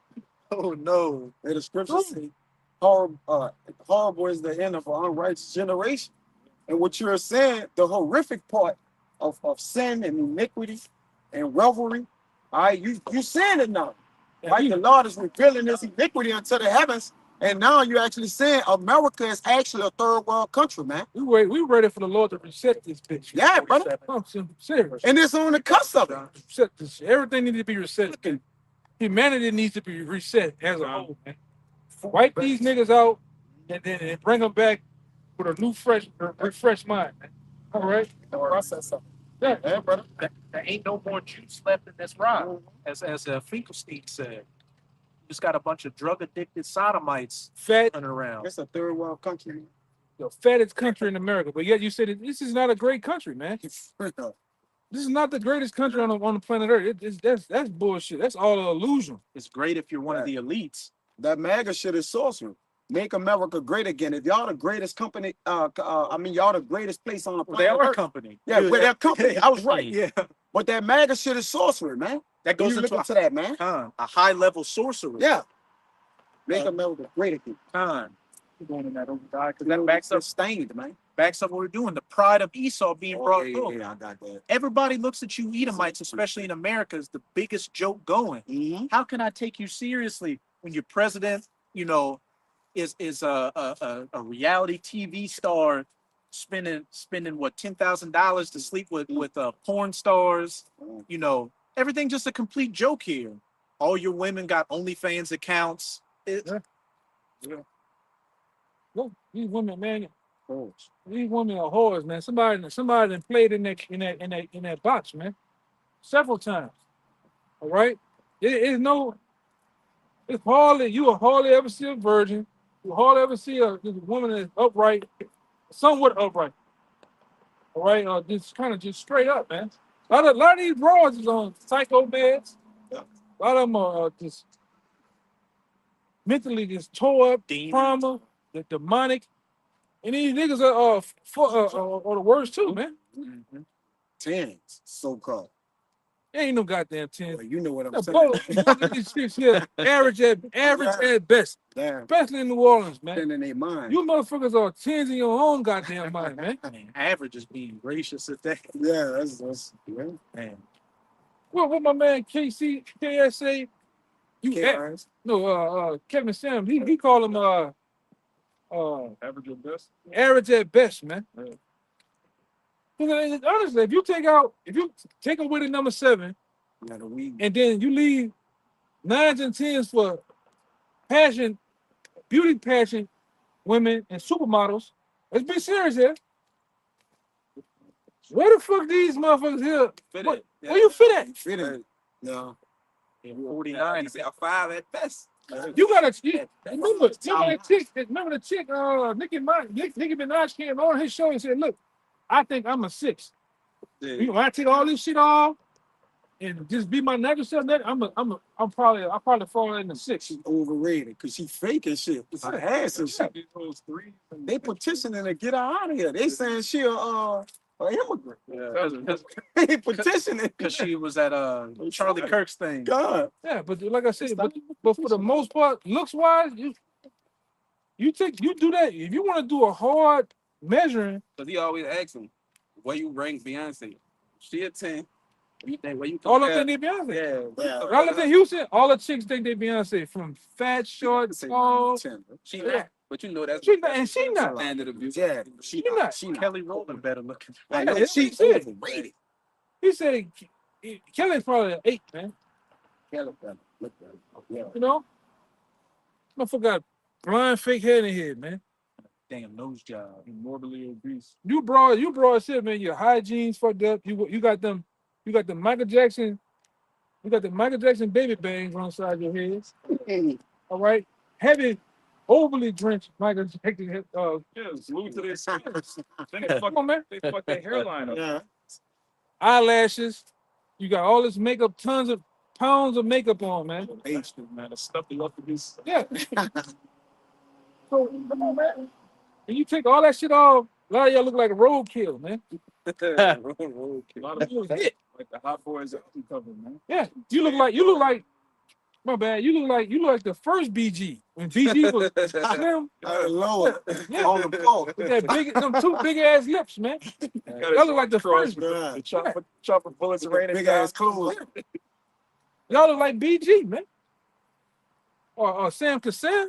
Oh no. And the scriptures say, horrible is the end of an unrighteous generation. And what you're saying, the horrific part of sin and iniquity and revelry, all right, you saying it now. Right? The Lord is revealing this iniquity unto the heavens. And now you're actually saying America is actually a third world country, man. We ready for the Lord to reset this bitch. Yeah, brother. I'm serious. And it's on the cusp of it. Reset this shit. Everything needs to be reset. Humanity needs to be reset as a whole, man. Wipe these niggas out and then bring them back with a new, refreshed mind, man. All right? Process of Yeah. it. Yeah, brother. There ain't no more juice left in this rock, as Finkelstein said. You just got a bunch of drug addicted sodomites Fat, running around. It's a third world country. the fattest country in America, but yet you said that this is not a great country, man. This is not the greatest country on the planet Earth. That's bullshit. That's all an illusion. It's great if you're one of the elites. That MAGA shit is sorcery. Make America great again. If y'all the greatest company, I mean, y'all the greatest place on the Well, they planet are a Earth. company. Yeah, well, they're a company. I was right. Yeah. But that MAGA shit is sorcery, man. That Go goes look into into that, man. a high level sorcery. Yeah. Make America great again. We're going in that overdrive because that backs up stained, man. what we're doing. The pride of Esau being brought yeah, home. yeah, I got that. Everybody looks at you Edomites, especially in America, as the biggest joke going. Mm-hmm. How can I take you seriously when your president, you know, is a reality TV star spending what $10,000 to sleep with porn stars? You know, everything just a complete joke here. All your women got OnlyFans accounts. Look, these women, man, these women are whores, man. Somebody done played in that box, man, several times. All right, it's hardly you will hardly ever see a virgin. You will hardly ever see a woman that's upright, somewhat upright. All right, just kind of just straight up, man. A lot of these broads is on psycho meds. A lot of them are just mentally just tore up, trauma, the demonic, and these niggas are the worst too, man. Mm-hmm. Tens, so-called. There ain't no goddamn 10. Well, you know what I'm Both saying. of these chicks here, average at best, Damn. especially in New Orleans, man. In their mind. You motherfuckers are 10s in your own goddamn mind, man. Man, average is being gracious at that. Yeah, that's yeah. Man, What my man KSA, Kevin Sam, he call him Average or best? average at best, man. Yeah. Because honestly, if you take away the number 7, Yeah, the weed. and then you leave 9s and 10s for beauty pageant women and supermodels, let's be serious here. Where the fuck these motherfuckers here? Where you fit at? Fit in. No. 49. He's a 5 at best. You gotta remember the chick, Nicki Minaj came on his show and said, "Look, I think I'm a 6. You know, when I take all this shit off and just be my natural self, I'll probably fall in the 6." She's overrated because she faking shit. Her ass and shit. They petitioning to get her out of here. They saying she a immigrant. They petitioning Because she was at Charlie Kirk's thing. God. Yeah, but like I said, but for the most part, looks wise, you do that. If you want to do a hard measuring, Because he always asks him, where you rank Beyonce? She a 10. Where you all of compare- them they Beyonce. Yeah. All of them Houston, all the chicks think they Beyonce, from fat, short, tall. She not. But you know that's She not, and she not. standard of beauty. Yeah, she She not. She not. Kelly Rowland better looking. I know Yeah, she that's it. overrated. He said Kelly's probably an 8, man. Kelly better look at her. Yeah. You know, motherfucker got blind fake head in here, man. Damn nose job. Morbidly obese. You broad shit, man. Your hygiene's fucked up. You got the Michael Jackson. You got the Michael Jackson baby bangs on the side of your head. All right, heavy, overly drenched Michael Jackson. Yeah, it's glued to their skins. Then they Come on, man. fuck their hairline up. Yeah. Eyelashes. You got all this makeup, tons of pounds of makeup on, man. Man, the stuff they love to be. Yeah. So come on, man. And you take all that shit off, a lot of y'all look like a roadkill, man. A lot of like the Hot Boys album cover, man. Yeah, you look like. My bad. You look like the first BG when BG was slim. Lord. Yeah. On the floor. With them 2 big ass lips, man. Y'all look like the first. The chopper bullets raining Big down. ass clothes. Y'all look like BG, man. Or Sam Cassell.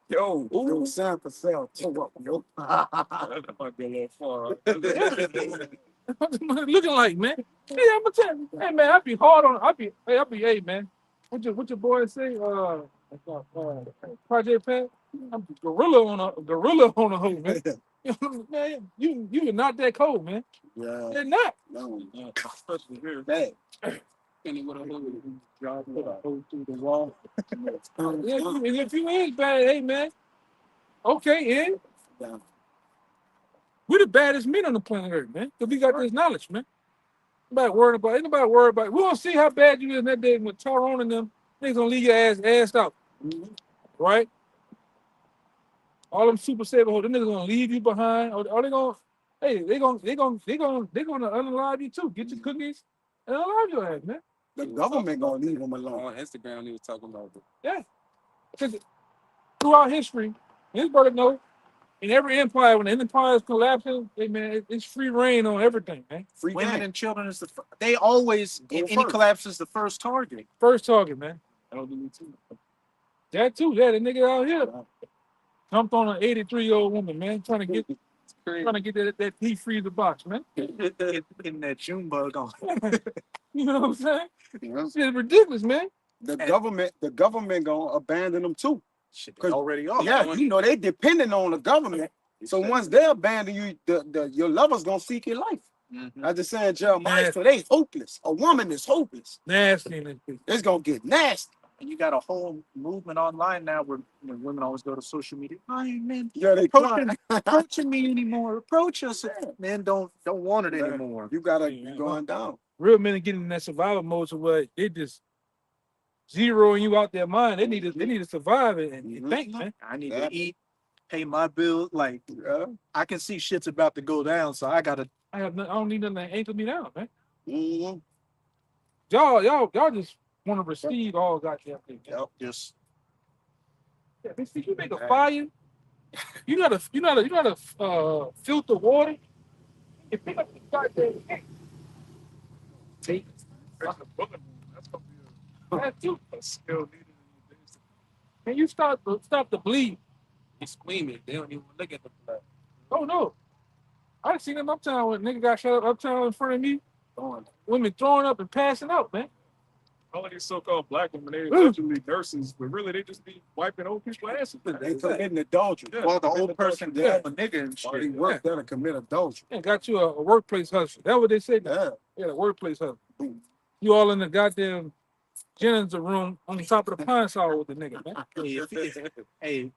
Yo, Yo, Sam Cassell. Yo. that might be a little far. Looking like, man. Hey, I'm gonna tell you, hey man, I be hard on. Hey man. What your boy say? Project Pat. I'm gorilla on a hoe, man. Man, you are not that cold, man. Yeah. They're not. No. Especially here. Bad. Kenny with a hood. Driving with a hole through the wall. Yeah, if you is bad, hey man. Okay, yeah. Yeah. We're the baddest men on the planet Earth, man. Because we got this knowledge, man. Ain't nobody worried about it. We gonna see how bad you is that day with Tyrone and them. Niggas gonna leave your ass assed out, right? All them super saber hoes, them niggas gonna leave you behind. Or they gonna, hey, they gonna unalive you too. Get your cookies and unalive your ass, man. The government gonna leave them alone. On Instagram, he was talking about it. Yeah. Because throughout history, his brother know, in every empire, when the empire is collapsing, hey man, it's free reign on everything, man. Free Women game. and children is they always Go in any first. collapse is the first target. First target, man. Elderly too. That too, yeah, the nigga out here jumped on an 83-year-old woman, man, trying to get that deep freezer box, man. Getting that June bug on. You know what I'm saying? Yeah. Shit's ridiculous, man. The government gonna abandon them too. Shit, they 'Cause- already are. Yeah, you know they depending on the government. So once they abandon you, your lovers gonna seek your life. Mhm. I just saying Jeremiah, Yeah. so they hopeless. A woman is hopeless. Nasty in this bitch. It's gonna get nasty. And you got a whole movement online now where women always go to social media. Hey man, Yeah, they approaching, crying. approaching me anymore. Approach us. Men don't want it Yeah. anymore. You gotta Yeah. you going down. Real men are getting in that survival mode to where they just zeroing you out their mind. They need to survive it and Mhm. think, man. I need Yeah. to eat, pay my bills. Like Yeah. I can see shit's about to go down, so I gotta. I don't need nothing to anchor me down, man. Mhm. Y'all just want to receive all goddamn things. Just Yeah, bitch, see, you make a fire. You gotta filter water. You pick up the goddamn thing. See, That's a bullet wound. That's gonna be that too. a skill needed in these days. Can you stop the bleed? He's screaming. They don't even look at the blood. Oh no. I seen them uptown when nigga got shot up uptown in front of me. Women throwing up and passing out, man. All of these so-called black women, they allegedly nurses, but really they just be wiping old people's asses. They committing adultery. Yeah. well, the old person Yeah. a nigga and Or they shit. work there to commit adultery. And got you a workplace hustle. That's what they say. Yeah. Yeah, a workplace hustle. You all in the goddamn Jennings room on the top of the pine saw with the nigga, man. Hey,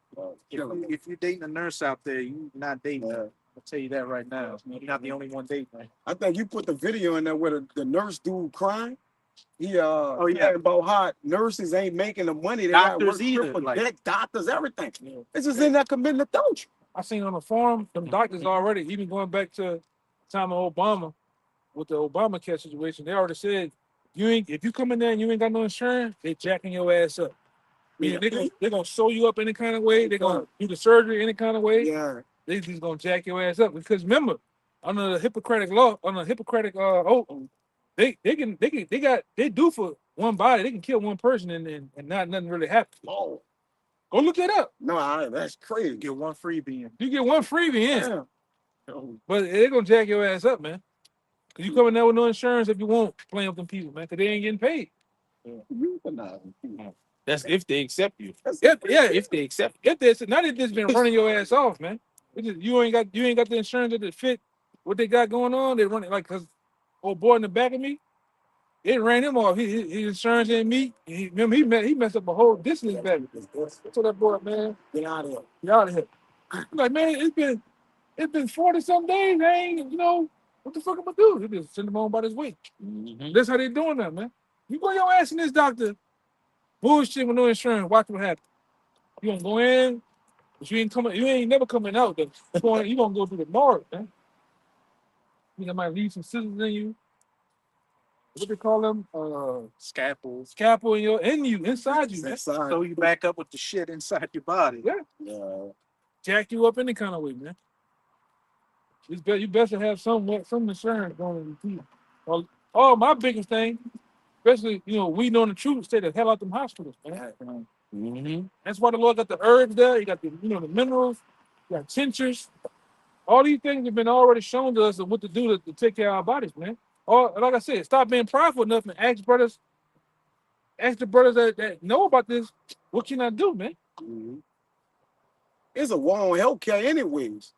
if you're dating a nurse out there, you not dating. Yeah. I'll tell you that right now. You're not the only one dating. I think you put the video in there where the nurse dude crying. He yeah. talking about how nurses ain't making the money. They Doctors got either, triple like- deck, doctors, everything. Yeah. It's just in there committing adultery. I seen on the forum, them doctors already, even going back to the time of Obama, with the Obamacare situation, they already said, if you come in there and you ain't got no insurance, they jacking your ass up. Meaning they're gonna sew you up any kind of way, they're gonna do the surgery any kind of way, Yeah. they just gonna jack your ass up. Because remember, under the Hippocratic law, on the Hippocratic oath, they do for one body, they can kill one person and not nothing really happen. Oh, Go look that up. no, that's crazy. Get one freebie in. You get one freebie in. Yeah. But they're gonna jack your ass up, man. Cause you coming there with no insurance if you won't playing with them people, man. Cause they ain't getting paid. That's if they accept you. If they accept. If they not if this been running your ass off, man. It's just, you ain't got the insurance that fit what they got going on. They run it like cause old boy in the back of me, it ran him off. His insurance didn't meet. He messed up a whole distance back. So that boy, man, Get out of here. get out of here. I'm like, man, it's been 40 some days. I ain't, what the fuck am I do? They just send him on by this week. That's how they doing that, man. You go your ass in this doctor, bullshit with no insurance. Watch what happens. You gonna go in, but you ain't never coming out. Though. You gonna go through the morgue, man. You might leave some scissors in you. What they call them? Scalpels. Scalpel inside you, man. Inside. Throw you back up with the shit inside your body. Yeah. Yeah. Jack you up any kind of way, man. You best to have some insurance going to you. Oh, my biggest thing, especially we know the truth, stay the hell out them hospitals, man. That's why the Lord got the herbs there. You got the the minerals, you got tinctures. All these things have been already shown to us of what to do to take care of our bodies, man. Or like I said, stop being prideful enough and ask the brothers that know about this, what can I do, man? Mhm. It's a war on healthcare anyways.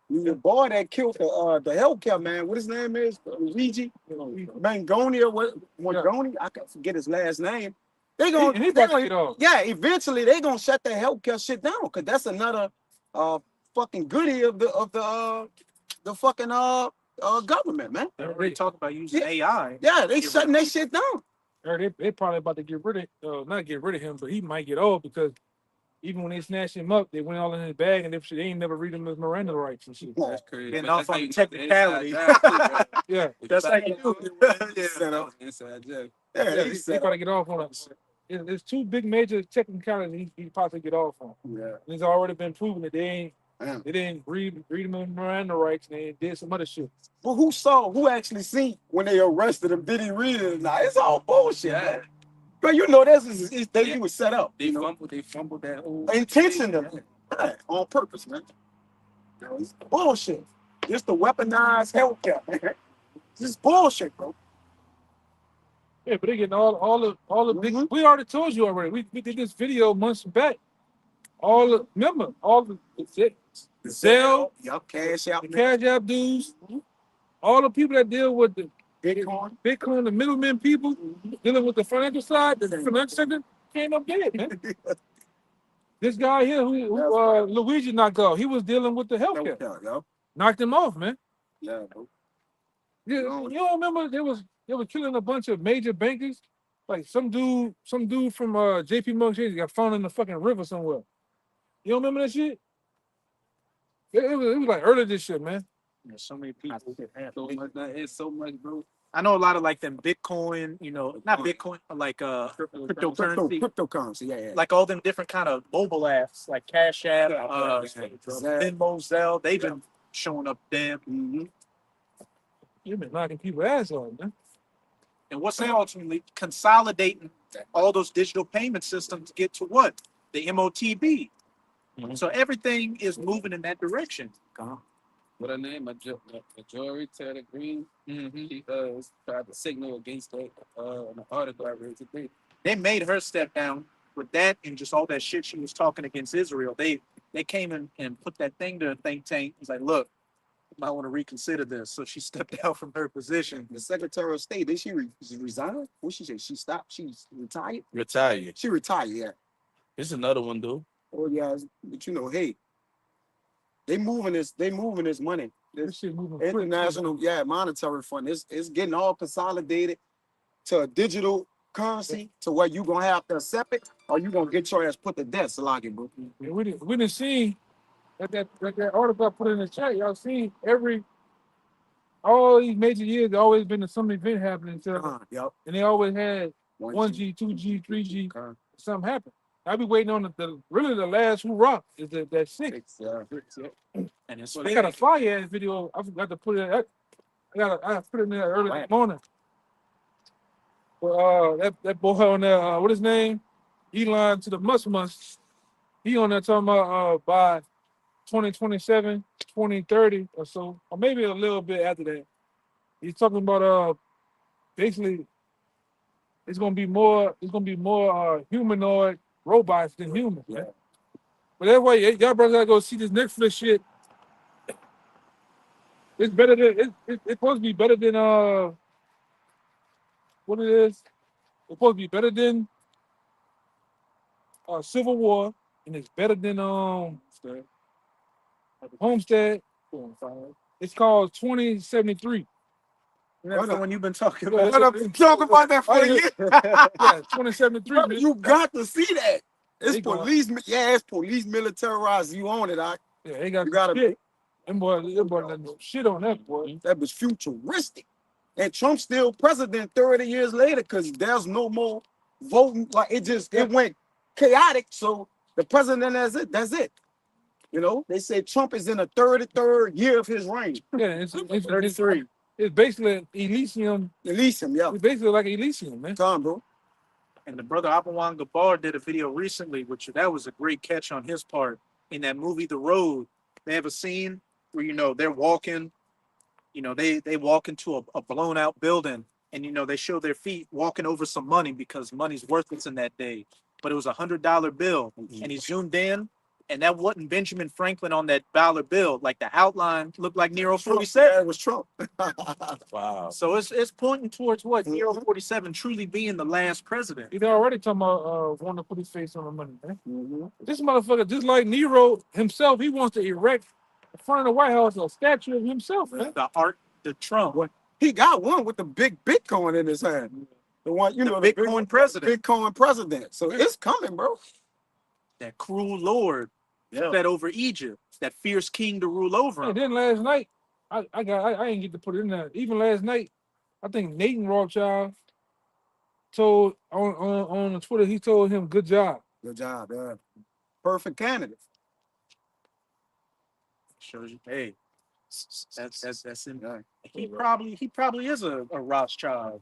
The boy that killed the healthcare man, what his name is? Luigi Mangoni or Mangoni? I can't forget his last name. They gonna, He got it all. yeah, eventually they gonna shut the healthcare shit down because that's another fucking goodie of the the fucking government, man. They already talked about using AI. Yeah, they Get shutting rid that shit down. Or they probably about to get rid of, not get rid of him, but he might get old because even when they snatched him up, they went all in his bag and they ain't never read him his Miranda rights and shit. That's crazy. Getting But off that's how on you technicality. inside job, too, Yeah, That's how you do it. Yeah. Set up. inside job. Yeah, yeah, they they set probably up. get off on it. There's two big major technicalities he possibly get off on. Yeah. And it's already been proven that Damn. they didn't read him in Miranda rights and they did some other shit. But who actually seen when they arrested him? Did he read it or not? It's all bullshit, Yeah. man. But you know, he was set up. They You know? fumbled that whole Intentionally. Yeah, on purpose, man. You know, it's bullshit. Just the weaponized healthcare, man. This is bullshit, bro. Yeah, but they getting all the big. Mhm. We already told you already. We did this video months back. Remember all the Zelle, Yup, cash out. the Cash App dudes, all the people that deal with the Bitcoin. Bitcoin, the middlemen people dealing with the financial side, the financial sector came up dead, man. This guy here who Luigi knocked off, he was dealing with the healthcare. Yup. Knocked him off, man. Yeah, bro. You don't remember they were killing a bunch of major bankers? Like some dude from JP Morgan Chase got found in the fucking river somewhere. You don't remember that shit? It was like early this shit, man. There's so many people. so much. It's so much, bro. I know a lot of like them Bitcoin, not Bitcoin, but like cryptocurrency, Cryptocurrency, yeah. like all them different kind of mobile apps, like Cash App, Zelle. Venmo, Zelle. They've been showing up damn. Mhm. You've been knocking people ass off, man. And what's that ultimately consolidating all those digital payment systems to get to what? The MOTB. Mhm. So everything is moving in that direction. What her name? Marjorie Taylor Greene. Mm-hmm. She tried to signal against that an article I read today. They made her step down with that and just all that shit she was talking against Israel. They came in and put that thing to a think tank. It's like, look, you might want to reconsider this. So she stepped down from her position. The Secretary of State, did she resign? What she say? She stopped. She retired. Retire. She retired. Yeah. Here's another one, dude. Oh yeah, but hey, they moving this money. This shit moving quick. International, monetary fund. It's getting all consolidated to a digital currency to where you gonna have to accept it or you gonna get your ass put to death, Salagi, bro. And we didn't see that article I put in the chat. Y'all seen all these major years, there always been some event happening, Yep. and they always had 1G, 2G, 3G, something happened. I be waiting on the last hoorah is that six. And it's I got a fire ass video. I forgot to put it. I put it in there early this morning. But that boy on there, what his name? Elon to the must. He on there talking about by 2027, 2030 or so, or maybe a little bit after that. He's talking about basically it's gonna be more humanoid robots than humans. Yeah. But that's why y'all brothers gotta go see this Netflix shit. It's better than it's supposed to be better than what it is. It's supposed to be better than Civil War, and it's better than Homestead. It's called 2073. That's the one you've been talking Yeah, about. I've been talking about that for a year. Yeah, 2073. Brother, you got to see that. It's They gonna- police. It's police militarized. You own it, I. Yeah, they got You gotta shit. Them boy let no shit on that boy. That was futuristic. And Trump's still president 30 years later because there's no more voting. Like it went chaotic. So the president that's it. You know, they say Trump is in the 33rd year of his reign. Yeah, it's 33. It's basically Elysium. Elysium, yeah. It's basically like Elysium, man. Come on, bro. And the brother Abawan Gabar did a video recently, which that was a great catch on his part. In that movie, The Road, they have a scene where, they're walking, they walk into a blown out building and, they show their feet walking over some money because money's worthless in that day. But it was $100 bill. And he zoomed in and that wasn't Benjamin Franklin on that dollar bill. Like the outline looked like Nero 47. Yeah, it was Trump. Wow. So it's pointing towards what? Nero 47 truly being the last president. He's already talking about wanting to put his face on the money, man. Mhm. This motherfucker, just like Nero himself, he wants to erect in front of the White House a statue of himself, man. The Arc de Trump. What? He got one with the big Bitcoin in his hand. The one, you The know, Bitcoin president. Bitcoin president. So it's coming, bro. That cruel lord Yeah. that over Egypt. That fierce king to rule over And him. then last night, I didn't get to put it in there. Even last night, I think Nathan Rothschild told on Twitter, he told him, "Good job." Good job, yeah. Perfect candidate. Shows you, hey, that's him. Yeah. He probably is a Rothschild.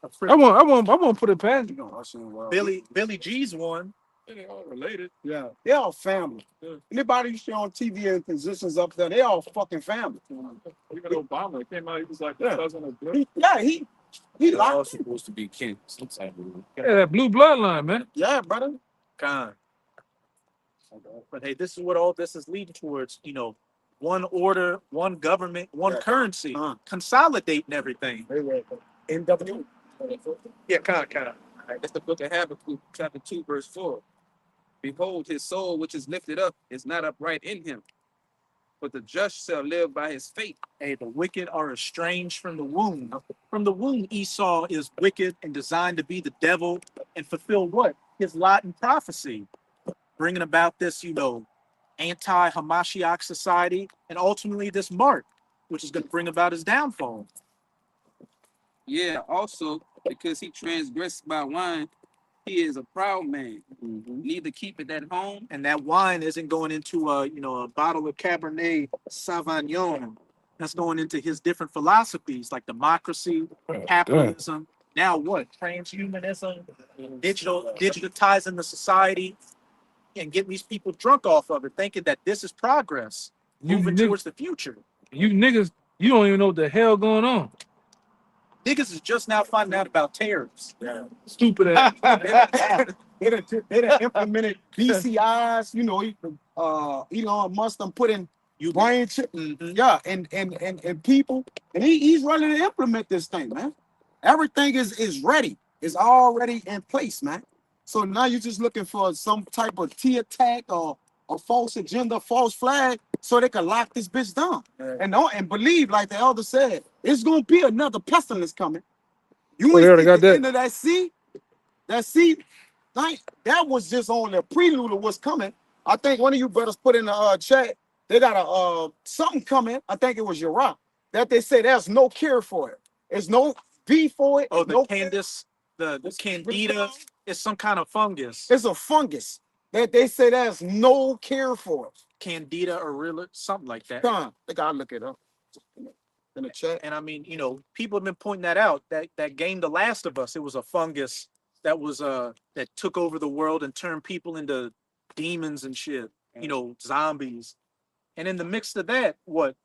I won't put it past You him. know, I seen well. Billy G's one. They all related. Yeah, they all family. Yeah. Anybody you see on TV in positions up there, they all fucking family. Even Obama came out, he was like the Yeah. cousin of Bill. He They're all locked. supposed to be kin, some type of. Yeah, that blue bloodline, man. Yeah, brother. Con. But hey, this is what all this is leading towards. One order, one government, one Yeah. currency, consolidating everything. NW. Yeah, con. That's the book of Habakkuk, chapter 2, verse 4. Behold, his soul which is lifted up is not upright in him, but the just shall live by his faith. Hey, the wicked are estranged from the womb. From the womb, Esau is wicked and designed to be the devil and fulfill what? His lot in prophecy. Bringing about this, anti-Hamashiach society and ultimately this mark, which is going to bring about his downfall. Yeah, also, because he transgressed by wine, he is a proud man. Neither keep it at home. And that wine isn't going into a bottle of Cabernet Sauvignon. That's going into his different philosophies like democracy, capitalism. Now what? Transhumanism, digitizing the society, and getting these people drunk off of it, thinking that this is progress, moving towards the future. You niggas, you don't even know what the hell going on. Niggas is just now finding out about tariffs. Stupid ass. They done implemented BCIs, Elon Musk done put in brain chip, yeah, and people, and he's ready to implement this thing, man. Everything is ready. It's already in place, man. So now you're just looking for some type of T attack or a false agenda, false flag, so they can lock this bitch down. And believe, like the elder said, it's gonna be another pestilence coming. You Well, they ain't already see got the that. end of that sea. That sea, like, that was just on the prelude of what's coming. I think one of you brothers put in the chat, they got a something coming. I think it was Iraq that they say there's no cure for it. There's no V for it. Oh, the no Candice, the Candida is some kind of fungus. It's a fungus that they say there's no cure for it. Candida aurelia, something like that. Come on, I gotta look it up in the chat. And I mean, people have been pointing that out. That game, The Last of Us, it was a fungus that was that took over the world and turned people into demons and shit. Zombies. And in the mix of that,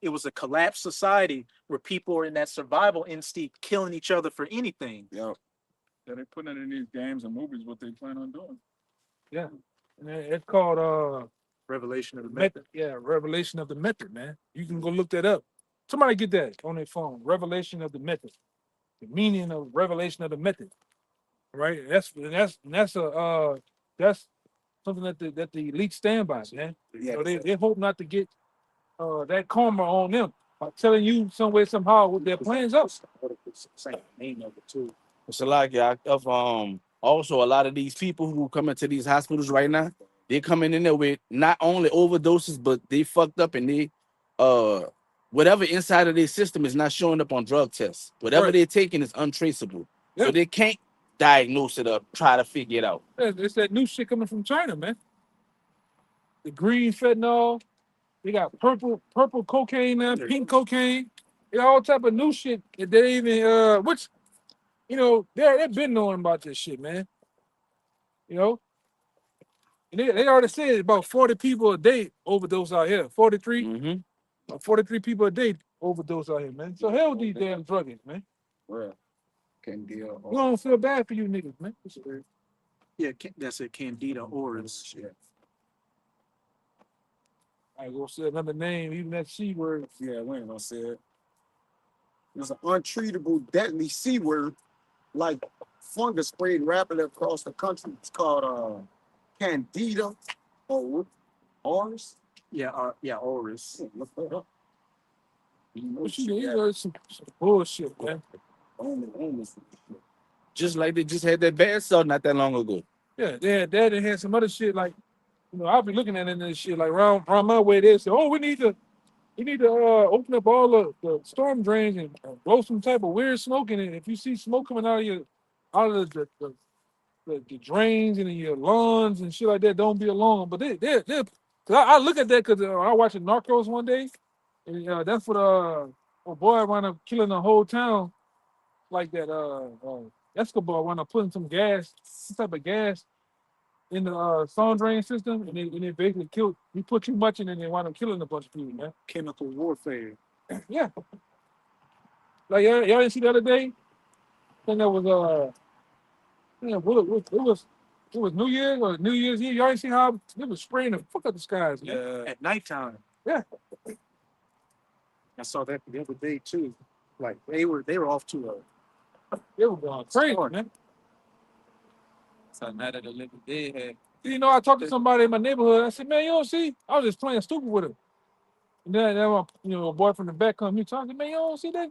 it was a collapsed society where people are in that survival instinct, killing each other for anything. Yeah. Yeah, they putting it in these games and movies what they plan on doing. Yeah. And it's called Revelation of the Method. Yeah, Revelation of the Method, man. You can go look that up. Somebody get that on their phone. Revelation of the Method. The meaning of Revelation of the Method. Right? That's something that the elite stand by, man. Yeah. They hope not to get that karma on them by telling you some way, somehow what their plans are. Name of it too. It's a lot, yeah. Also, a lot of these people who come into these hospitals right now, they're coming in there with not only overdoses, but they fucked up and they whatever inside of their system is not showing up on drug tests. Whatever they're taking is untraceable. Yeah. So they can't diagnose it or try to figure it out. It's that new shit coming from China, man. The green fentanyl. They got purple cocaine now, pink cocaine. They got all type of new shit that they even they've been knowing about this shit, man. And they already said about 40 people a day overdose out here. 43 people a day overdose out here, man. So hell with these damn druggies, man. Real. Can't deal. We don't feel bad for you niggas, man. Yeah, that's it. Candida auris. Yeah. I go say another name, even that C word. Yeah, we ain't gonna say it. There's an untreatable, deadly C word, like fungus spread rapidly across the country. It's called Candida or auris. Yeah, Oris. What you mean? Some bullshit, man. Just like they just had that bad salt not that long ago. Yeah, they had some other shit like, I'll be looking at it and this shit like around my way. They say, oh, we need to open up all the storm drains and blow some type of weird smoke in it. If you see smoke coming out of the drains and in your lawns and shit like that, don't be alarmed. But they're cause I look at that because I watched Narcos one day, and that's what a boy wound up killing the whole town like that. Escobar wound up putting some type of gas in the storm drain system, and it basically killed. He put too much in it, and they wound up killing a bunch of people, man. Chemical warfare. Yeah, like y'all didn't see the other day. I think that was yeah, it was New Year's or New Year's Eve. Y'all ain't see how it was spraying the fuck up the skies, man. At nighttime. Yeah. I saw that the other day too. Like they were off to It was going crazy, Smart. man. So now that the living dead had I talked to somebody in my neighborhood. I said, man, you don't see? I was just playing stupid with him. And then my, a boy from the back come, he talking, man, you don't see that?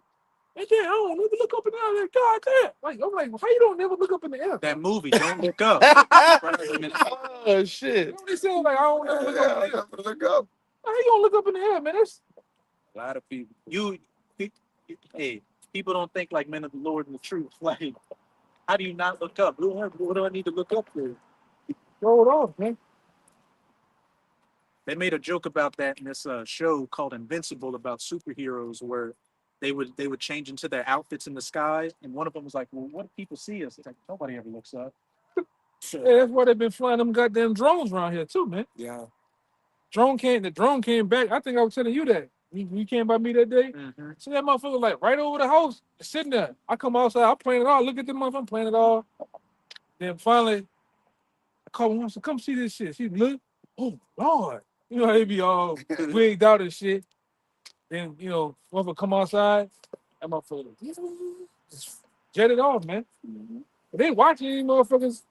And then I don't never look up and down there. God damn. Like, I'm like, how you don't never look up in the air? that movie. Don't look up. Oh shit. You know what they say? Like, I don't never look up in the air. Look up. How you don't look up in the air, man? That's a lot of people. Hey, people don't think like men of the Lord and the truth. Like, how do you not look up? What do I need to look up for? throw it off, man. They made a joke about that in this show called Invincible about superheroes, where they would change into their outfits in the sky, and one of them was like, "Well, what if people see us?" It's like nobody ever looks up. Yeah, that's why they've been flying them goddamn drones around here too, man. Yeah. The drone came back. I think I was telling you that. You came by me that day. Mm-hmm. So that motherfucker like right over the house, sitting there. I come outside, I'm playing it all. Look at the motherfucker, I'm playing it all. Then finally, I call him, I said, come see this shit. She look, oh Lord. You know, they be all wigged out and shit. Then, motherfucker come outside, that motherfucker just jet it off, man. But they watching these motherfuckers.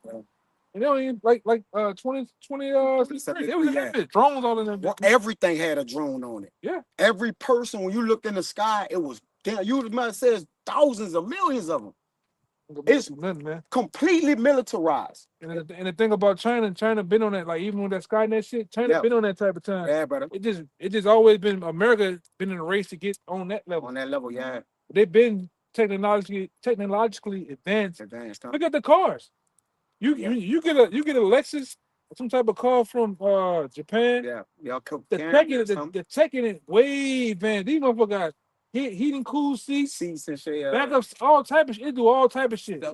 And they don't even like 2023. They was in that bitch. Drones all in that Well, bitch. everything had a drone on it. Yeah. Every person, when you look in the sky, it was damn. You might have said thousands of millions of them. It's nothing, man. Completely militarized. And the thing about China been on that, like even with that Skynet shit, China been on that type of time. Yeah, brother. It just always been America been in a race to get on that level. On that level, yeah. They've been technologically advanced. Advanced. Look at the cars. You get a Lexus, some type of car from Japan. Yeah, y'all The tech in it way advanced. These motherfuckers got heating, cool seats and shit. Backups, all type of shit. It do all type of shit.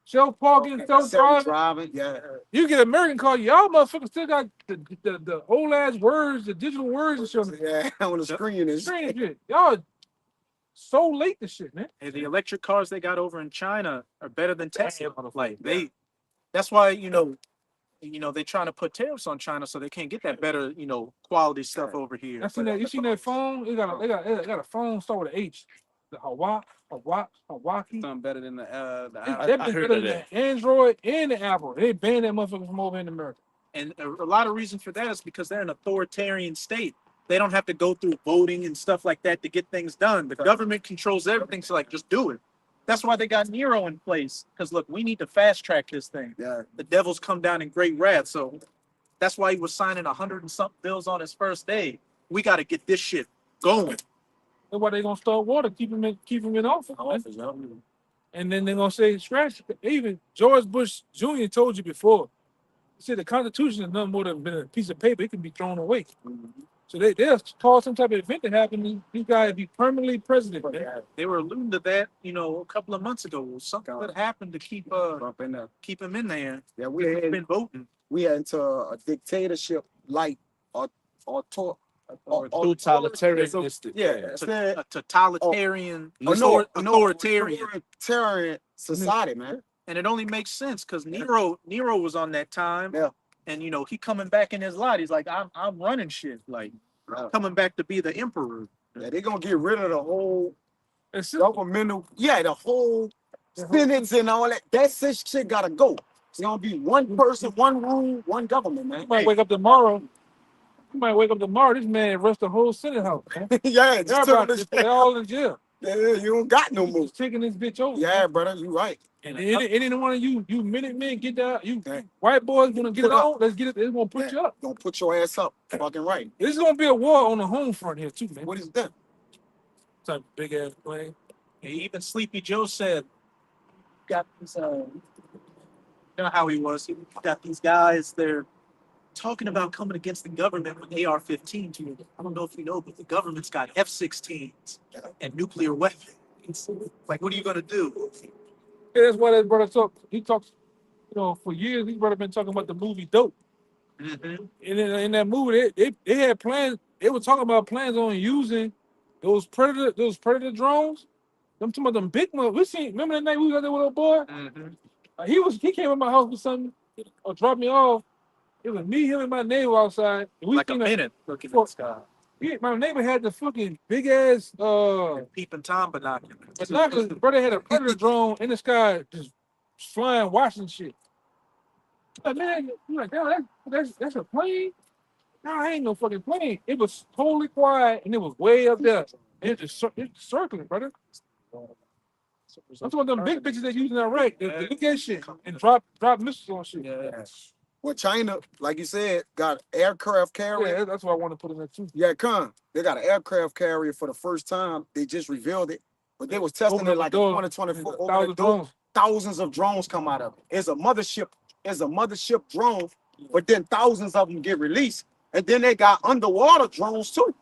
Self-parking. Self-driving. Yeah. You get an American car, y'all motherfuckers still got the old ass words, the digital words and shit. Yeah, on the screen and shit. Y'all so late to shit, man. Hey, the electric cars they got over in China are better than Tesla. Like that's why they're trying to put tariffs on China so they can't get that better quality stuff over here. You seen that phone? They got a phone start with an H. The Hawaki. Something better than the They've been better than the Android and the Apple. They banned that motherfucker from over in America. And a lot of reason for that is because they're an authoritarian state. They don't have to go through voting and stuff like that to get things done. The government controls everything, so just do it. That's why they got Nero in place. Because look, we need to fast track this thing. Yeah. The devil's come down in great wrath. So that's why he was signing 100 and something bills on his first day. We got to get this shit going. That's why they gonna start water, keep him in office. And then they're gonna say scratch. Even George Bush Jr. told you before. He said the Constitution is nothing more than a piece of paper. It can be thrown away. So they'll cause some type of event to happen. These guys be permanently president. Man. They were alluding to that, a couple of months ago. Something that happened to keep him in there. Yeah, He's been voting. We had into a dictatorship like totalitarian. A totalitarian, authoritarian society, man. And it only makes sense because Nero was on that time. Yeah. And he coming back in his lot. He's like, I'm running shit. Like coming back to be the emperor. Yeah, they're gonna get rid of the whole governmental, the whole sentence and all that. That shit gotta go. It's gonna be one person, one rule, one government, man. You might wake up tomorrow You might wake up tomorrow. This man rushed the whole Senate house. Man. Yeah, just took Everybody, this. they all in jail. Yeah, you don't got no more. Just taking this bitch over. Yeah, brother, you right. And any one of you minute men get that, you Yeah. white boys gonna get it Put up. on. Let's get it. It's gonna put you up. Don't put your ass up. Fucking right. This is gonna be a war on the home front here too, man. What is that? Type of big ass plane. And even Sleepy Joe said, got these, you know how he was. He got these guys, they're talking about coming against the government with AR-15 to I don't know if you know, but the government's got F-16s and nuclear weapons. Like, what are you going to do? Yeah, that's why that brother talk. He talks, for years. This brother been talking about the movie Dope. Mm-hmm. And in that movie, they had plans. They were talking about plans on using those predator drones. Them talking about them big ones. We seen. Remember that night we was out there with our boy? Mm-hmm. He came to my house with something or dropped me off. It was me, him, and my neighbor outside. And we Like a seen minute looking at for- the sky. my neighbor had the fucking big ass Peeping Tom binoculars. binoculars. The brother had a predator drone in the sky, just flying, watching shit. Like, man, you like, damn, that's a plane? No, it ain't no fucking plane. It was totally quiet and it was way up there. It's circling, brother. I'm talking about them big bitches that using that right. They look at shit and drop missiles on shit. Yeah. Well, China, like you said, got aircraft carrier. Yeah, that's what I want to put in there too. Yeah, they got an aircraft carrier for the first time. They just revealed it, but they was testing Open it up like the in door, 2024. Open thousand the door, drones. thousands of drones come out of it. It's a mothership drone, but then thousands of them get released, and then they got underwater drones too,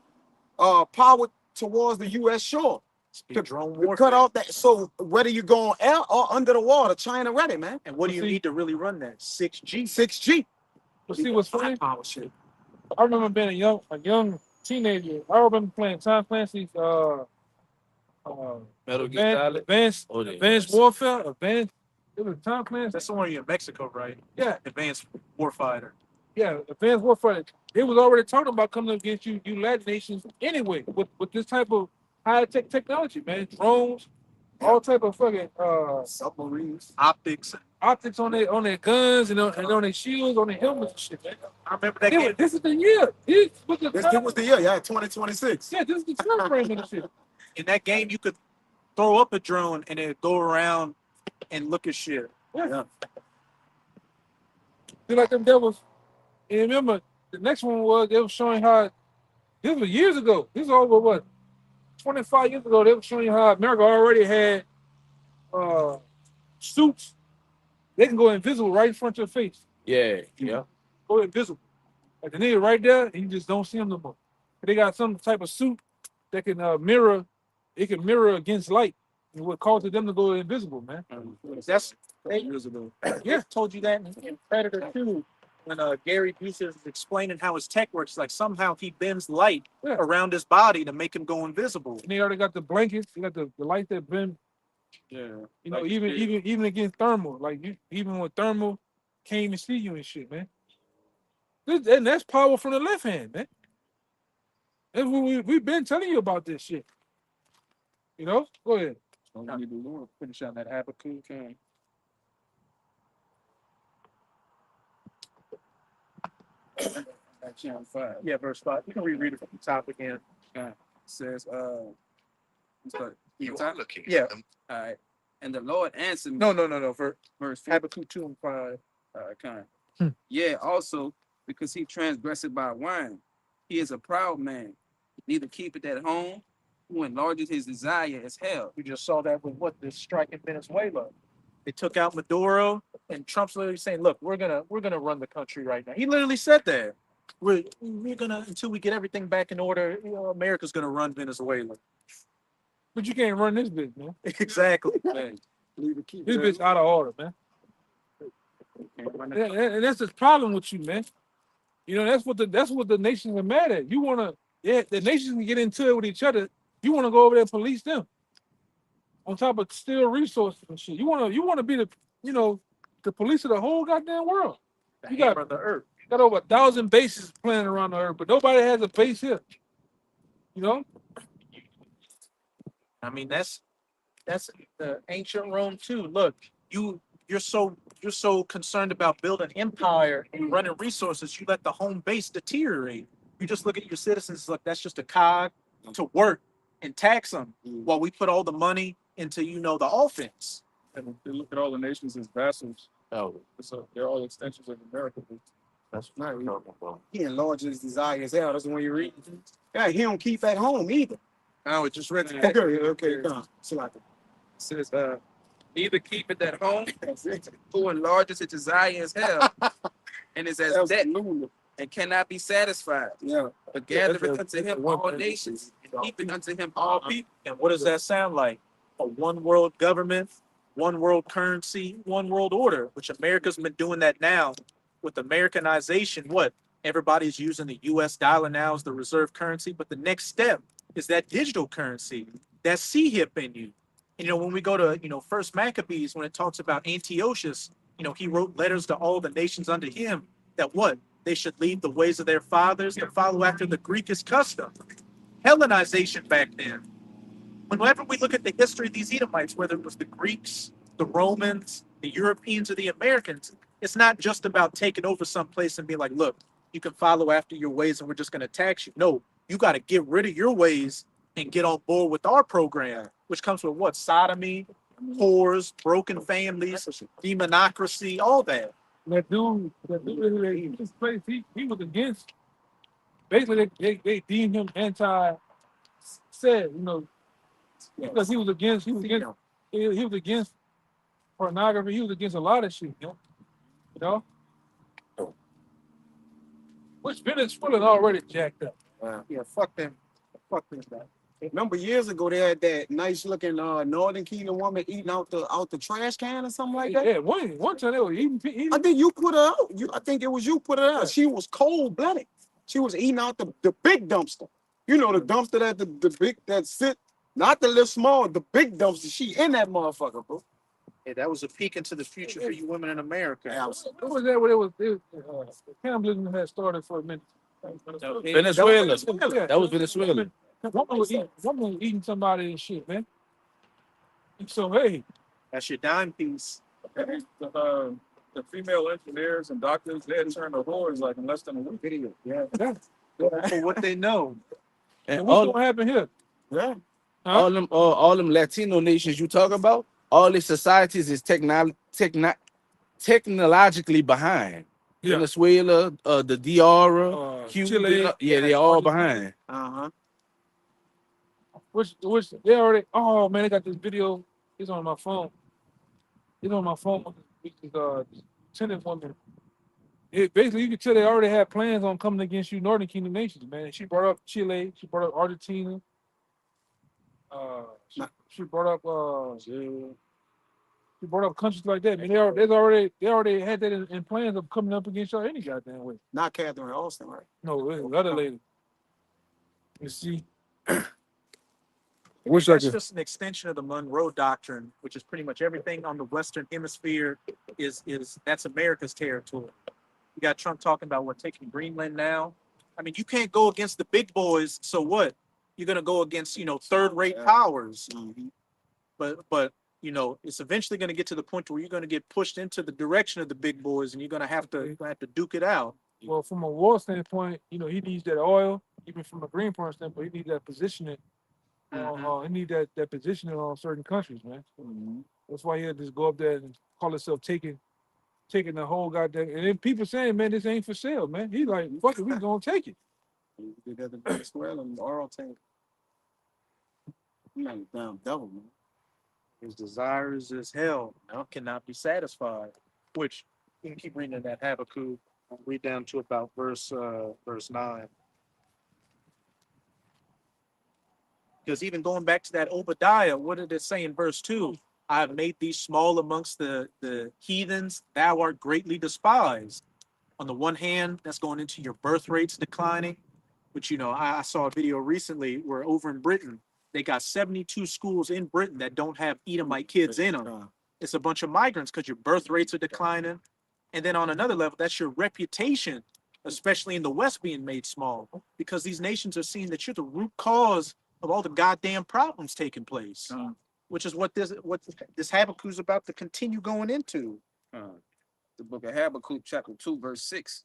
powered towards the U.S. shore. Speed drone To warfare. cut off that. So whether you go on air or under the water, China ready, man. And what do you See- need to really run that? 6G. 6G. But see what's funny? Power shit. I remember being a young teenager. I remember playing Tom Clancy's Metal Gear Solid. Advanced Oh, yeah. Advanced Warfare. It was Tom Clancy. That's the one in Mexico, right? Yeah, Advanced Warfighter. yeah, Advanced Warfare. They was already talking about coming against you Latin nations anyway with this type of high tech technology, man. Drones, all type of fucking Submarines. Optics. optics on their guns and on their shields, on their helmets and shit, man. I remember that game. This is the year. This was the This time. was the year, yeah, 2026. Yeah, this is the time frame of the shit. In that game, you could throw up a drone and it'd go around and look at shit. Yeah. Be like them devils. And remember, the next one was they were showing how this was years ago. This is over what 25 years ago. They were showing you how America already had suits. They can go invisible right in front of your face. Yeah. Go invisible. Like the nigga right there, and you just don't see him no more. They got some type of suit that can mirror. It can mirror against light. And what causes them to go invisible, man. That's 8 years ago. Yeah, told you that in Predator 2 when Gary Busey is explaining how his tech works. Like somehow he bends light Yeah. around his body to make him go invisible. And they already got the blankets. They got the light that bend. Yeah. You know, Like, even against thermal, like even with thermal, can't even see you and shit, man. And that's power from the left hand, man. That's what we've been telling you about this shit. You know, go ahead. So we need to finish out that Habakkuk. Chapter 5. Yeah, verse 5. You can reread it from the top again. Says, You are looking Yeah. at them. All right. And the Lord answered me. No. Verse 4. Habakkuk 2 and 5. Kind. Yeah, also because he transgressed by wine. He is a proud man, neither keepeth at home, who enlarges his desire as hell. We just saw that with what the strike in Venezuela. They took out Maduro, and Trump's literally saying, "Look, we're gonna run the country right now." He literally said that. We're gonna until we get everything back in order. America's gonna run Venezuela. But you can't run this bitch, man. Exactly. Man, This bitch out of order, man. And that's the problem with you, man. You know, that's what the nations are mad at. You wanna, the nations can get into it with each other. You wanna go over there and police them. On top of steal resources and shit. You wanna be the police of the whole goddamn world. The You got- hammer of the earth. Got over 1,000 bases planted around the earth, but nobody has a base here. You know? I mean, that's the ancient Rome too. Look, you're so concerned about building empire and running resources, you let the home base deteriorate. You just look at your citizens like that's just a cog to work and tax them while we put all the money into, the offense. And they look at all the nations as vassals. Oh, So they're all extensions of America. that's what I'm talking about. He enlarges his desire as hell. That's the one you read. Yeah, he don't keep at home either. I was just read Okay, okay, come on. So like, It says, neither keep it at home, that's it. who enlarges his desire as hell, and is as debt, Absolutely. and cannot be satisfied. Yeah. But Yeah, gathereth that's unto him one all thing. nations, and keeping unto him all people. And what does that sound like? A one world government, one world currency, one world order, which America's been doing that now with Americanization. What? Everybody's using the US dollar now as the reserve currency. But the next step is that digital currency, that CHIP in you. When we go to, First Maccabees, when it talks about Antiochus, he wrote letters to all the nations under him that what? They should leave the ways of their fathers and follow after the Greekist custom. Hellenization back then. Whenever we look at the history of these Edomites, whether it was the Greeks, the Romans, the Europeans, or the Americans, it's not just about taking over someplace and being like, look, you can follow after your ways and we're just going to tax you. No, you got to get rid of your ways and get on board with our program, which comes with what? Sodomy, whores, broken families, demonocracy, all that. That dude in this place, he was against. Basically, they deemed him anti-said, because he was against pornography. He was against a lot of shit, you know. Which Venezuela already jacked up. Yeah, fuck them. Fuck them. Remember years ago they had that nice looking Northern Kingdom woman eating out the trash can or something like that. Yeah, one time they were eating. I think you put her out. I think it was you put her out. She was cold blooded. She was eating out the big dumpster. The dumpster that the big that sit, not the little small, the big dumpster. She in that motherfucker, bro. Hey, that was a peek into the future for you women in America. What was that? What it was? Cannibalism had started for a minute. Venezuela. Yeah. That was Venezuela. Woman was eating somebody and shit, man. So hey, That's your dime piece. The female engineers and doctors, they had turned to whores like in less than a week. Video. Yeah. For what they know. And what's all, gonna happen here? Yeah. all them Latino nations you talk about, all these societies is technologically behind. Yeah. Venezuela, the DR, Cuba, Chile, they all behind. Uh-huh. Which they already. Oh man, they got this video. It's on my phone. It's on my phone. This tenant woman. Basically, you can tell they already had plans on coming against you, Northern Kingdom nations, man. She brought up Chile. She brought up Argentina. She brought up. She brought up countries like that. Man, they already had that in plans of coming up against y'all any goddamn way. Not Catherine Austin, right? No, it was the other lady. You see. That's just an extension of the Monroe Doctrine, which is pretty much everything on the Western Hemisphere is that's America's territory. You got Trump talking about taking Greenland now. I mean, you can't go against the big boys. So what? You're gonna go against third-rate powers. Mm-hmm. But it's eventually gonna get to the point where you're gonna get pushed into the direction of the big boys, and you're gonna have to duke it out. Well, from a war standpoint, he needs that oil. Even from a Greenpoint standpoint, he needs that positioning. He needs that positioning on certain countries, man. Mm-hmm. That's why he had to just go up there and call himself taking the whole goddamn. And then people saying, man, this ain't for sale, man. He's like, fuck it, we gonna take it. He did that to Venezuela and oral tank. He's not a damn devil, man. His desires is hell cannot be satisfied. Which you can keep reading that Habakkuk. I'll read down to about verse 9. Because even going back to that Obadiah, what did it say in verse 2? I have made thee small amongst the heathens, thou art greatly despised. On the one hand, that's going into your birth rates declining, which I saw a video recently where over in Britain, they got 72 schools in Britain that don't have Edomite kids in them. It's a bunch of migrants because your birth rates are declining. And then on another level, that's your reputation, especially in the West, being made small, because these nations are seeing that you're the root cause of all the goddamn problems taking place, which is what this Habakkuk is about to continue going into. The book of Habakkuk, chapter 2, verse 6.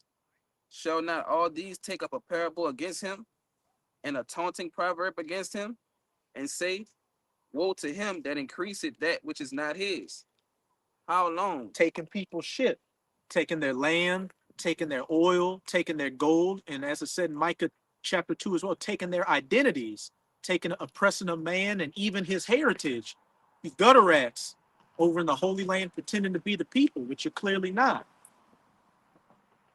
Shall not all these take up a parable against him, and a taunting proverb against him, and say, woe to him that increaseth that which is not his? How long? Taking people's shit, taking their land, taking their oil, taking their gold, and as I said in Micah chapter 2 as well, taking their identities, taking oppressing a man and even his heritage. You gutter rats over in the Holy Land pretending to be the people, which you're clearly not.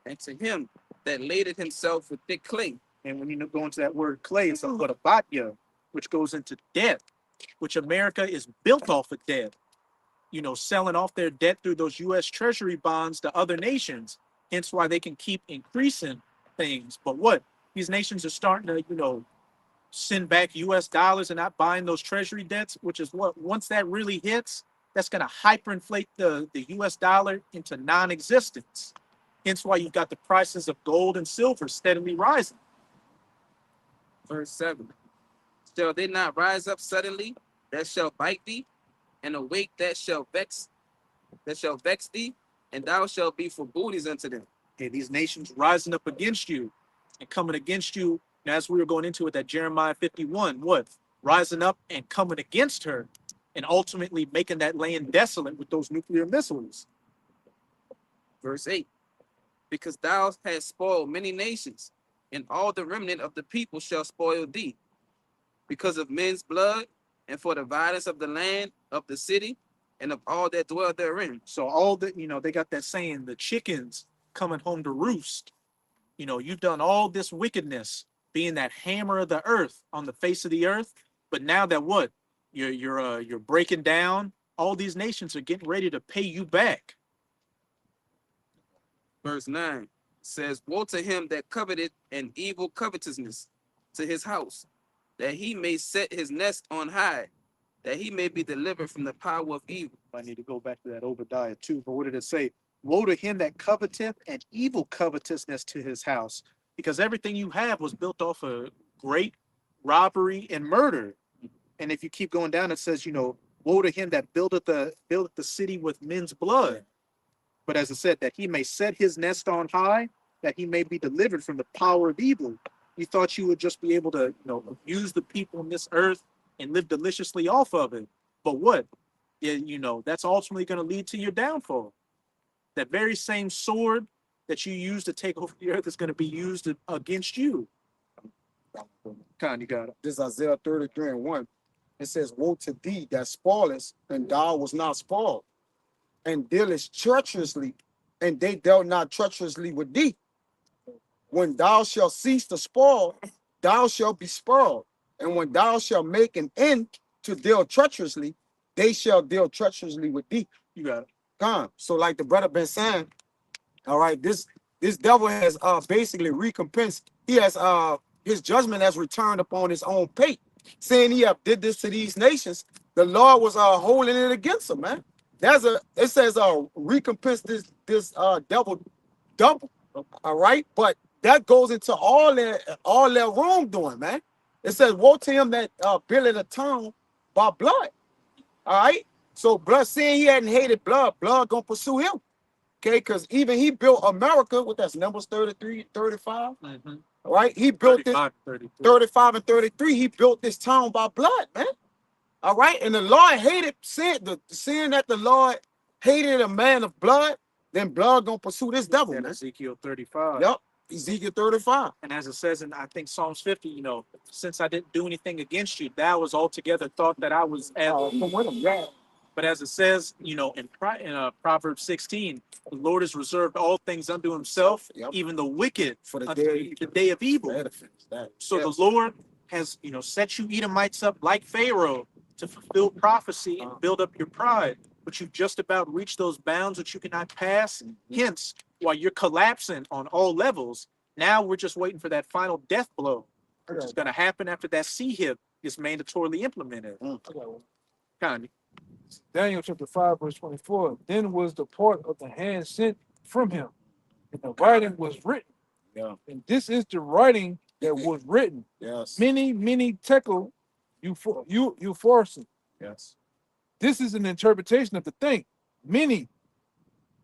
And to him that laded himself with thick clay. And when you go into that word clay, it's a batya, which goes into debt, which America is built off of debt. You know, selling off their debt through those U.S. Treasury bonds to other nations. Hence why they can keep increasing things. But what? These nations are starting to, you know, send back U.S. dollars and not buying those Treasury debts, which is what, once that really hits, that's going to hyperinflate the U.S. dollar into non-existence. Hence why you've got the prices of gold and silver steadily rising. Verse 7. Shall they not rise up suddenly that shall bite thee, and awake that shall vex thee, and thou shalt be for booties unto them? Okay, these nations rising up against you and coming against you. And as we were going into it, that Jeremiah 51, what? Rising up and coming against her and ultimately making that land desolate with those nuclear missiles. Verse 8. Because thou hast spoiled many nations, and all the remnant of the people shall spoil thee, because of men's blood, and for the violence of the land, of the city, and of all that dwell therein. So all the, you know, they got that saying, the chickens coming home to roost. You know, you've done all this wickedness, being that hammer of the earth on the face of the earth. But now that what? You're breaking down. All these nations are getting ready to pay you back. Verse 9 says, woe to him that coveteth an evil covetousness to his house, that he may set his nest on high, that he may be delivered from the power of evil. I need to go back to that Obadiah too. But what did it say? Woe to him that coveteth an evil covetousness to his house, because everything you have was built off of great robbery and murder. And if you keep going down, it says, you know, woe to him that buildeth the city with men's blood. But as I said, that he may set his nest on high, that he may be delivered from the power of evil. You thought you would just be able to, you know, abuse the people on this earth and live deliciously off of it. But what? You know, that's ultimately going to lead to your downfall. That very same sword that you use to take over the earth is going to be used against you. Con, you got it. This is Isaiah 33 and 1. It says, woe to thee that spoilest, and thou was not spoiled, and dealest treacherously, and they dealt not treacherously with thee. When thou shalt cease to spoil, thou shalt be spoiled. And when thou shalt make an end to deal treacherously, they shall deal treacherously with thee. You got it. Come. So like the brother been saying, all right, this devil has basically recompensed. He has his judgment has returned upon his own pate, saying he have did this to these nations. The Lord was holding it against him, man. It says recompense this devil double. All right, but that goes into all their wrongdoing, man. It says, woe to him that builded a town by blood. All right. So blood, saying he hadn't hated blood gonna pursue him. Okay, because even he built America, what that's Numbers 33, 35. Mm-hmm. All right. He built 35, this 35 and 33. He built this town by blood, man. All right. And the Lord hated sin, seeing that the Lord hated a man of blood, then blood gonna pursue this devil. And Man. Ezekiel 35. Yep. Ezekiel 35. And as it says in, I think, Psalms 50, you know, since I didn't do anything against you, thou was altogether thought that I was Yeah. But as it says, you know, in Proverbs 16, the Lord has reserved all things unto himself, Yep. even the wicked For the unto day, the day of evil. So yes. the Lord has, you know, set you Edomites up like Pharaoh to fulfill prophecy and build up your pride. But you've just about reached those bounds which you cannot pass. Hence, while you're collapsing on all levels, now we're just waiting for that final death blow, which is going to happen after that CHIP is mandatorily implemented. Kind of. Daniel chapter 5, verse 24. Then was the part of the hand sent from him, and the writing was written. Yeah. And this is the writing that was written. Yes. Many tekel you forcing. Yes. This is an interpretation of the thing. Many.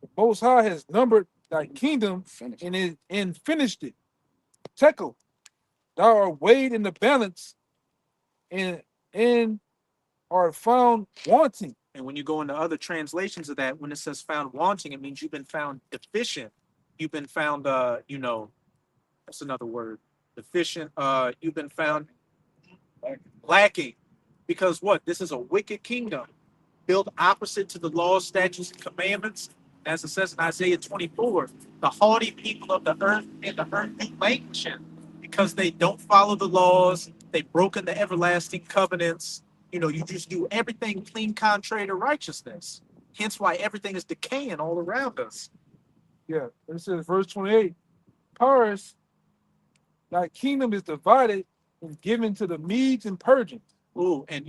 The Most High has numbered thy kingdom and finished it. Tekel, thou art weighed in the balance and are found wanting. And when you go into other translations of that, when it says found wanting, it means you've been found deficient. You've been found, that's another word, deficient. You've been found lacking. Because what? This is a wicked kingdom built opposite to the laws, statutes, and commandments. As it says in Isaiah 24, the haughty people of the earth and the earth do languishing because they don't follow the laws. They've broken the everlasting covenants. You just do everything clean contrary to righteousness. Hence why everything is decaying all around us. Yeah, it says verse 28, Paris, thy kingdom is divided and given to the Medes and Persians. Ooh, and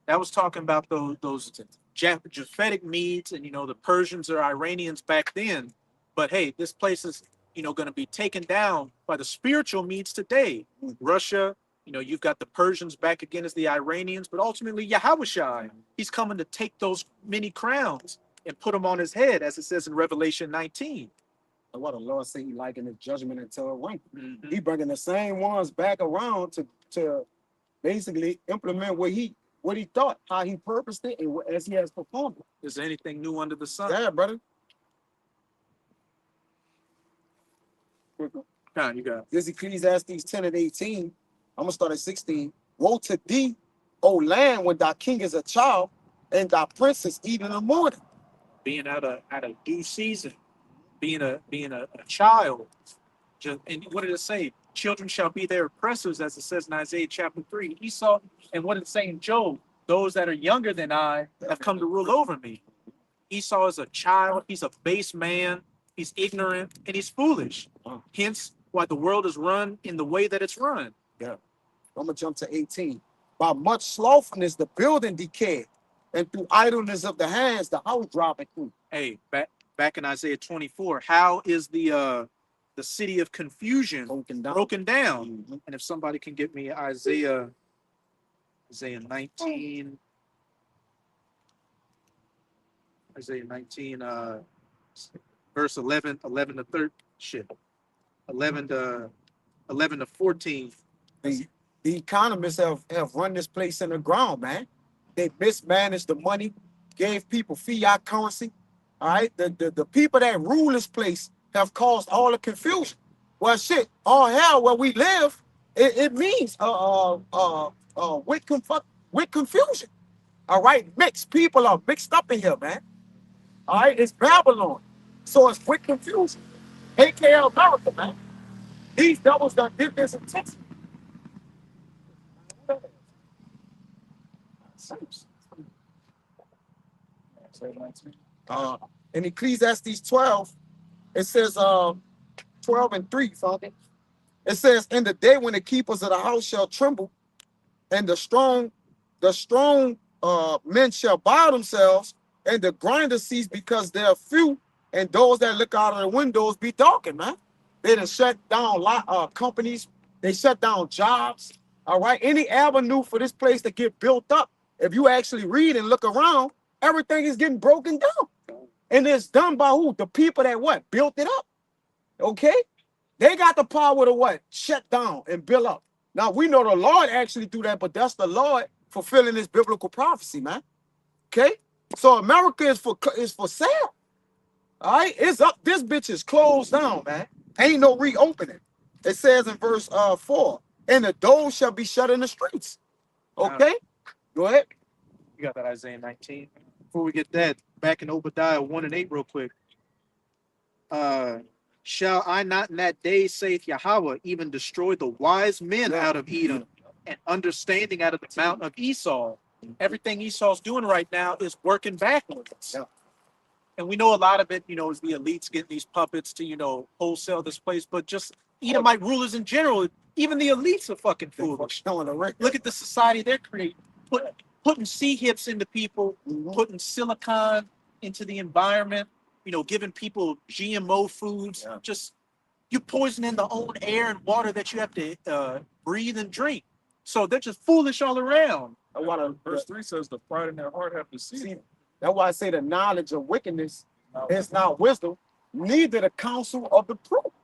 that was talking about those Japhetic Medes, and the Persians or Iranians back then. But hey, this place is going to be taken down by the spiritual Medes today. Russia, you've got the Persians back again as the Iranians, but ultimately Yahushua, he's coming to take those many crowns and put them on his head, as it says in Revelation 19. And what the Lord say he likened his judgment until it went. Mhm. He bringing the same ones back around to basically implement what he thought, how he purposed it, and as he has performed it. Is there anything new under the sun? Yeah, brother. Nah, you got it. This Ecclesiastes 10 and 18. I'm gonna start at 16. Woe to thee, O land, when thy king is a child, and thy prince is eating in the morning. Being at a due season, being a child. And what did it say? Children shall be their oppressors, as it says in Isaiah chapter 3. Esau, and what did it say in Job? Those that are younger than I have come to rule over me. Esau is a child, he's a base man, he's ignorant, and he's foolish. Hence why the world is run in the way that it's run. I'm gonna jump to 18. By much slothfulness the building decayed, and through idleness of the hands the house droppeth through. Hey, back in Isaiah 24, how is the city of confusion broken down? Mhm. And if somebody can get me Isaiah 19, verse 11 to 13, 11 to 14. The economists have run this place in the ground, man. They mismanaged the money, gave people fiat currency. All right, the people that rule this place have caused all the confusion. Well, shit, all hell where we live, it means with confusion. All right, mixed people are mixed up in here, man. All right, it's Babylon, so it's with confusion. AKL America, man. These devils done did this in Texas. In Ecclesiastes 12, it says 12 and 3, Father. It says, in the day when the keepers of the house shall tremble, and the strong men shall bow themselves, and the grinders cease because they're few, and those that look out of the windows be darkened, man. They done shut down companies, they shut down jobs. All right, any avenue for this place to get built up, if you actually read and look around, everything is getting broken down. And it's done by who? The people that what? Built it up. Okay? They got the power to what? Shut down and build up. Now we know the Lord actually do that, but that's the Lord fulfilling this biblical prophecy, man. Okay? So America is for sale. All right, it's up. This bitch is closed down, man. Ain't no reopening. It says in verse 4, and the doors shall be shut in the streets. Okay? Go ahead. You got that Isaiah 19. Before we get that, back in Obadiah 1 and 8 real quick. Shall I not in that day, saith Yahweh, even destroy the wise men out of Edom and understanding out of the mountain of Esau? Everything Esau's doing right now is working backwards. Yeah. And we know a lot of it, is the elites getting these puppets to, wholesale this place. But just Edomite rulers in general, even the elites are fucking foolish. Look at the society they're creating. Putting sea hips into people, putting silicon into the environment, giving people GMO foods. Yeah. Just you poisoning the own air and water that you have to breathe and drink. So they're just foolish all around. Verse 3 says, the pride in their heart have deceived. That's why I say the knowledge of wickedness is not wisdom. neither the counsel of the prudent.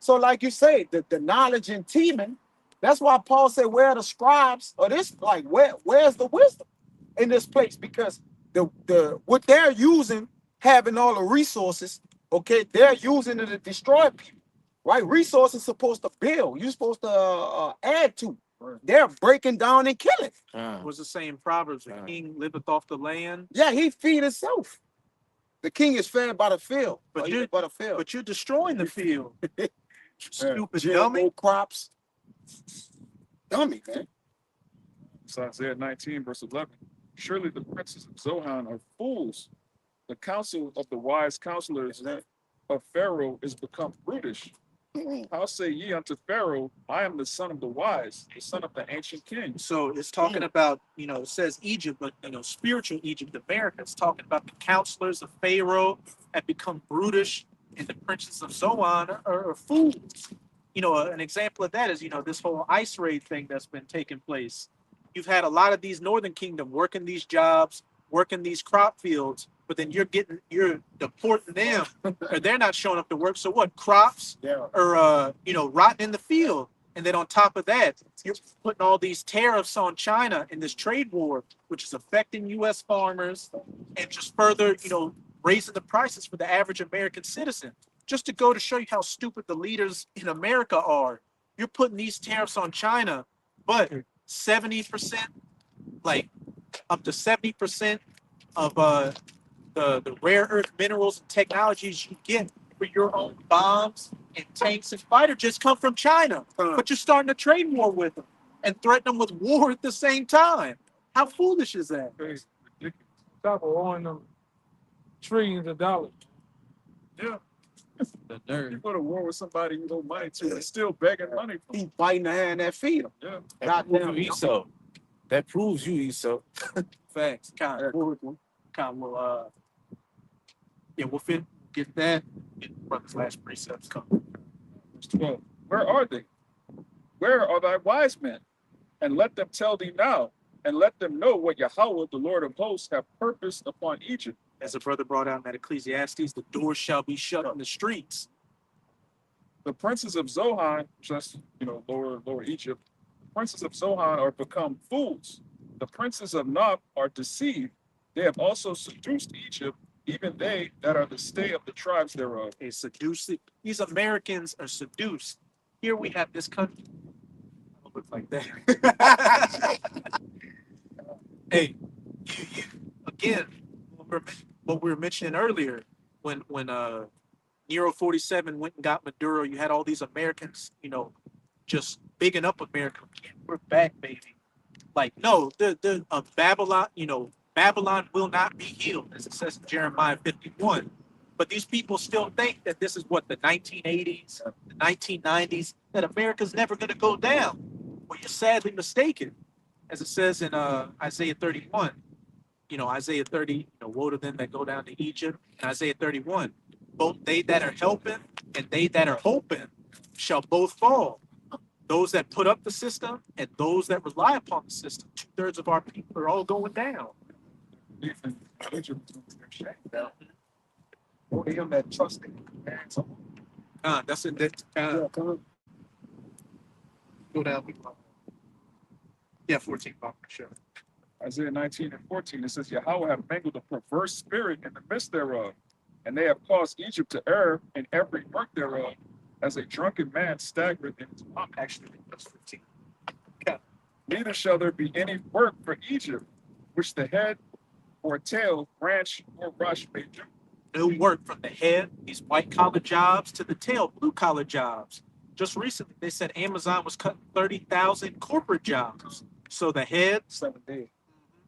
So, like you say, the knowledge and teeming, that's why Paul said, where are the scribes? Or this, like, where's the wisdom in this place? Because the what they're using, having all the resources, okay, they're using it to destroy people. Right? Resources supposed to build. You're supposed to add to. They're breaking down and killing. Was the same Proverbs, the king liveth off the land. Yeah, he feed himself. The king is fed by the field. But Or you're- eaten by the field. But you're destroying the field. Stupid GMO dummy. crops. Dummy, man. It's Isaiah 19, verse 11. Surely the princes of Zohan are fools. The counsel of the wise counselors of Pharaoh is become brutish. How say ye unto Pharaoh, I am the son of the wise, the son of the ancient king? So it's talking about, it says Egypt, but spiritual Egypt, America. It's talking about the counselors of Pharaoh have become brutish, and the princes of Zoan are fools. An example of that is, this whole ice raid thing that's been taking place. You've had a lot of these Northern Kingdom working these jobs, working these crop fields, but then you're deporting them, or they're not showing up to work. So what? Crops are rotting in the field. And then on top of that, you're putting all these tariffs on China in this trade war, which is affecting U.S. farmers and just further, raising the prices for the average American citizen. Just to go to show you how stupid the leaders in America are. You're putting these tariffs on China, but 70%, like up to 70% of the rare earth minerals and technologies you get for your own bombs and tanks and fighter jets come from China. But you're starting a trade war with them and threaten them with war at the same time. How foolish is that? It's ridiculous. Top of owing them trillions of dollars. Yeah. The You nerve. go to war with somebody you don't money to, and still begging money from. He biting the hand that feed him. Yeah. Goddamn. Esau. That proves you, Esau. Facts. We'll get that. Get brother's last precepts coming. Verse 12. Where are they? Where are thy wise men? And let them tell thee now, and let them know what Yahweh, the Lord of hosts, have purposed upon Egypt. As a brother brought out in that Ecclesiastes, the doors shall be shut in the streets. The princes of Zohan, just lower Egypt, the princes of Zohan are become fools. The princes of Nob are deceived. They have also seduced Egypt, even they that are the stay of the tribes thereof. A seducing. These Americans are seduced. Here we have this country. I don't look like that. Hey, you again, what we were mentioning earlier, when Nero 47 went and got Maduro, you had all these Americans, just bigging up America. We're back, baby. Like, no, the Babylon, Babylon will not be healed, as it says in Jeremiah 51. But these people still think that this is what the 1980s, the 1990s, that America's never going to go down. Well, you're sadly mistaken, as it says in Isaiah 31. Isaiah 30, woe to them that go down to Egypt. And Isaiah 31, both they that are helping and they that are hoping shall both fall. Those that put up the system and those that rely upon the system, 2/3 of our people are all going down. Even Egypt is their shame down. Only him that trusted commands him. That's it. Go down. Yeah, 14, for sure. Isaiah 19 and 14, it says, Yahweh have mangled a perverse spirit in the midst thereof, and they have caused Egypt to err in every work thereof, as a drunken man staggereth in his vomit. Actually, that's 15. Neither shall there be any work for Egypt, which the head or tail, branch or rush may do. No work from the head, these white collar jobs, to the tail, blue collar jobs. Just recently, they said Amazon was cutting 30,000 corporate jobs. So the head, 7 days.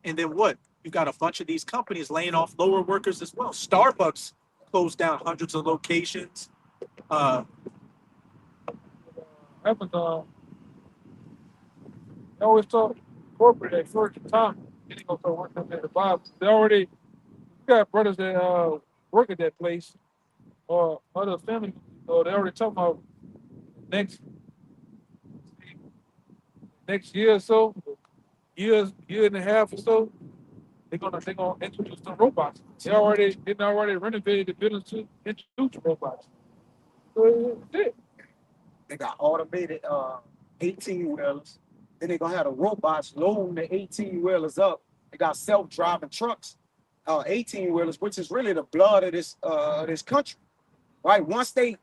and then what? You've got a bunch of these companies laying off lower workers as well. Starbucks closed down hundreds of locations. Amazon, they always talk corporate at first time. They ain't gonna start working at the Bible. They already got brothers that work at that place or other family. So they already talking about next year or so, year and a half or so, they're gonna introduce the robots. They already renovated the buildings to introduce robots. So that's it. They got automated 18 wheelers. Then they're gonna have the robots loading the 18 wheelers up. They got self-driving trucks, 18 wheelers, which is really the blood of this country. Right? Once they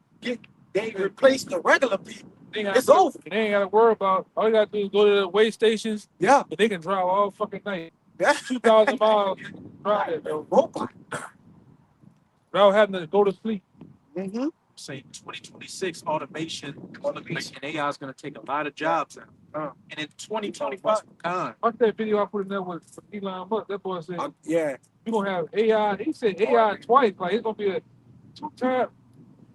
replace the regular people, it's over. They ain't gotta worry about. All you gotta do is go to the way stations, Yeah. but they can drive all fucking night. Yeah. 2,000 miles, drive it, bro. Robot. Without having to go to sleep. Mm-hmm. Say 2026 automation and AI is going to take a lot of jobs out. And in 2025, Watch that video I put in there with Elon Musk. That boy said, Yeah. we're gonna have AI. He said AI twice. Like it's gonna be a 2 time.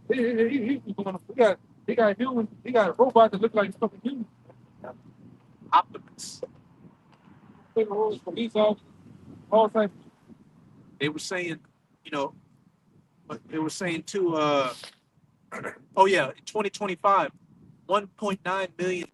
He got humans. He got robots that look like fucking humans. Optimus. Police officers, all types. They were saying, you know, but they were saying too. Oh yeah, in 2025, 1.9 million.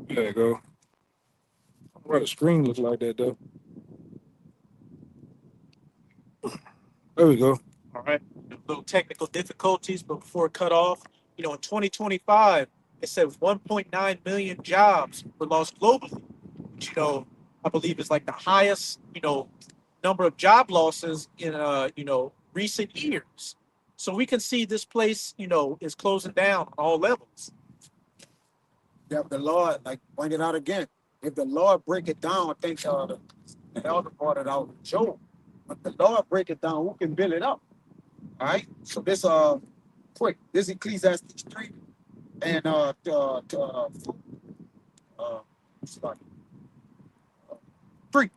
There you go. Why the screen looks like that though? There we go. All right, a little technical difficulties, but before it cut off, you know, in 2025, it said 1.9 million jobs were lost globally, which, you know, I believe is like the highest, you know, number of job losses in, you know, recent years. So we can see this place, you know, is closing down on all levels. Yeah, the Lord, like pointed out again, if the Lord break it down, I think the elder brought it out in Job. But the Lord break it down, who can build it up? All right. So this quick, this Ecclesiastes 3 and sorry, 3.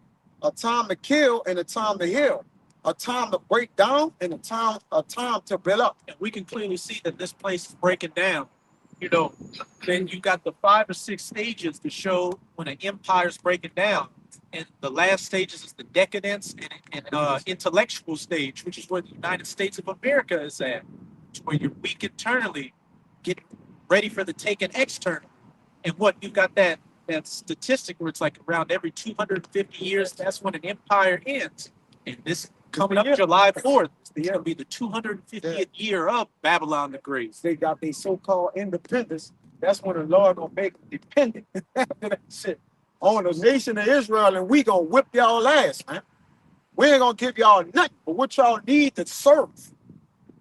A time to kill and a time to heal. A time to break down and a time to build up. And we can clearly see that this place is breaking down. You know, then you got the 5 or 6 stages to show when an empire's breaking down. And the last stages is the decadence and intellectual stage, which is where the United States of America is at. It's where you're weak internally, getting ready for the taken external. And what you got that statistic where it's like around every 250 years, that's when an empire ends. And this coming up July 4th, it's gonna be the 250th year of Babylon the Great. They got these so-called independence. That's when the Lord gonna make them dependent. That's it. On the nation of Israel, and we gonna whip y'all ass, man. We ain't gonna give y'all nothing but what y'all need to serve.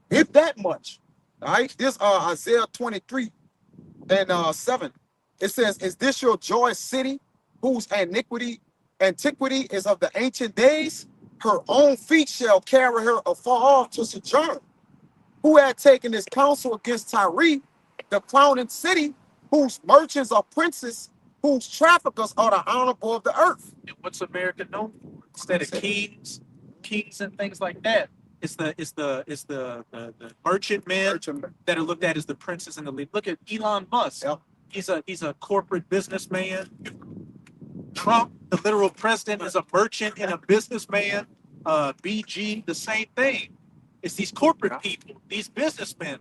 If that much. All right. This Isaiah 23 and 7. It says, "Is this your joyous city, whose antiquity is of the ancient days? Her own feet shall carry her afar off to sojourn. Who had taken his counsel against Tyre, the crowning city, whose merchants are princes, whose traffickers are the honorable of the earth." And what's America known for? Instead of kings and things like that, it's the merchant men that are looked at as the princes and the lead. Look at Elon Musk. Yep. He's a corporate businessman. Trump, the literal president, is a merchant and a businessman. BG, the same thing. It's these corporate people, these businessmen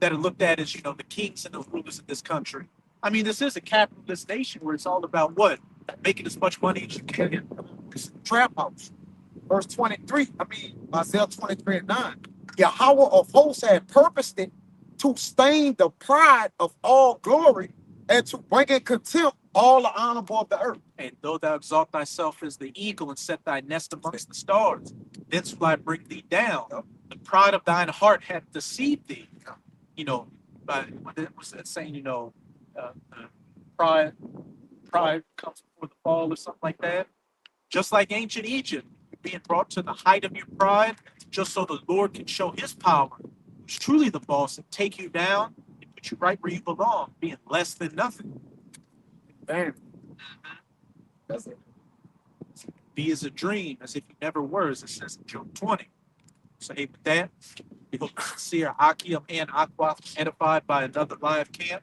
that are looked at as, the kings and the rulers of this country. I mean, this is a capitalist nation where it's all about what? Making as much money as you can. It's a trap house. Verse 23, Isaiah 23 and 9. Yahweh of hosts had purposed it to stain the pride of all glory and to bring in contempt all the honorable of the earth. And though thou exalt thyself as the eagle and set thy nest amongst the stars, thence will I bring thee down. The pride of thine heart hath deceived thee. But what was that saying? Pride comes before the fall or something like that. Just like ancient Egypt, being brought to the height of your pride, just so the Lord can show his power, who's truly the boss, and take you down and put you right where you belong, being less than nothing. Damn. That's it. Be as a dream, as if you never were, as it says in Job 20. So, hey, with that, we hope to see our Akim and Aqua edified by another live camp.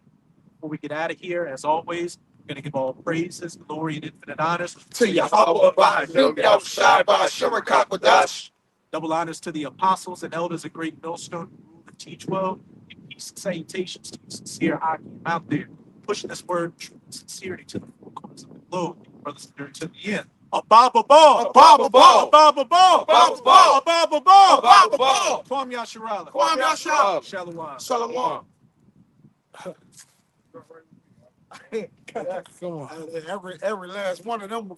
Before we get out of here, as always, we're going to give all praises, glory, and infinite honors To Yahweh by Him, Shai by Shemar Kwadash. Double honors to the apostles and elders of Great Millstone who rule and teach well. And peace and salutations to the sincere Akim out there, pushing this word of truth and sincerity to the four corners of the globe. Brothers and sisters, to the end. Ababa ball, Ababa ball, Ababa ball, Ababa ball, Ababa ball, Ababa ball. Kwam Yasharala, Kwam Yasharala. Shalom. Shalom. Come on. Every last one of them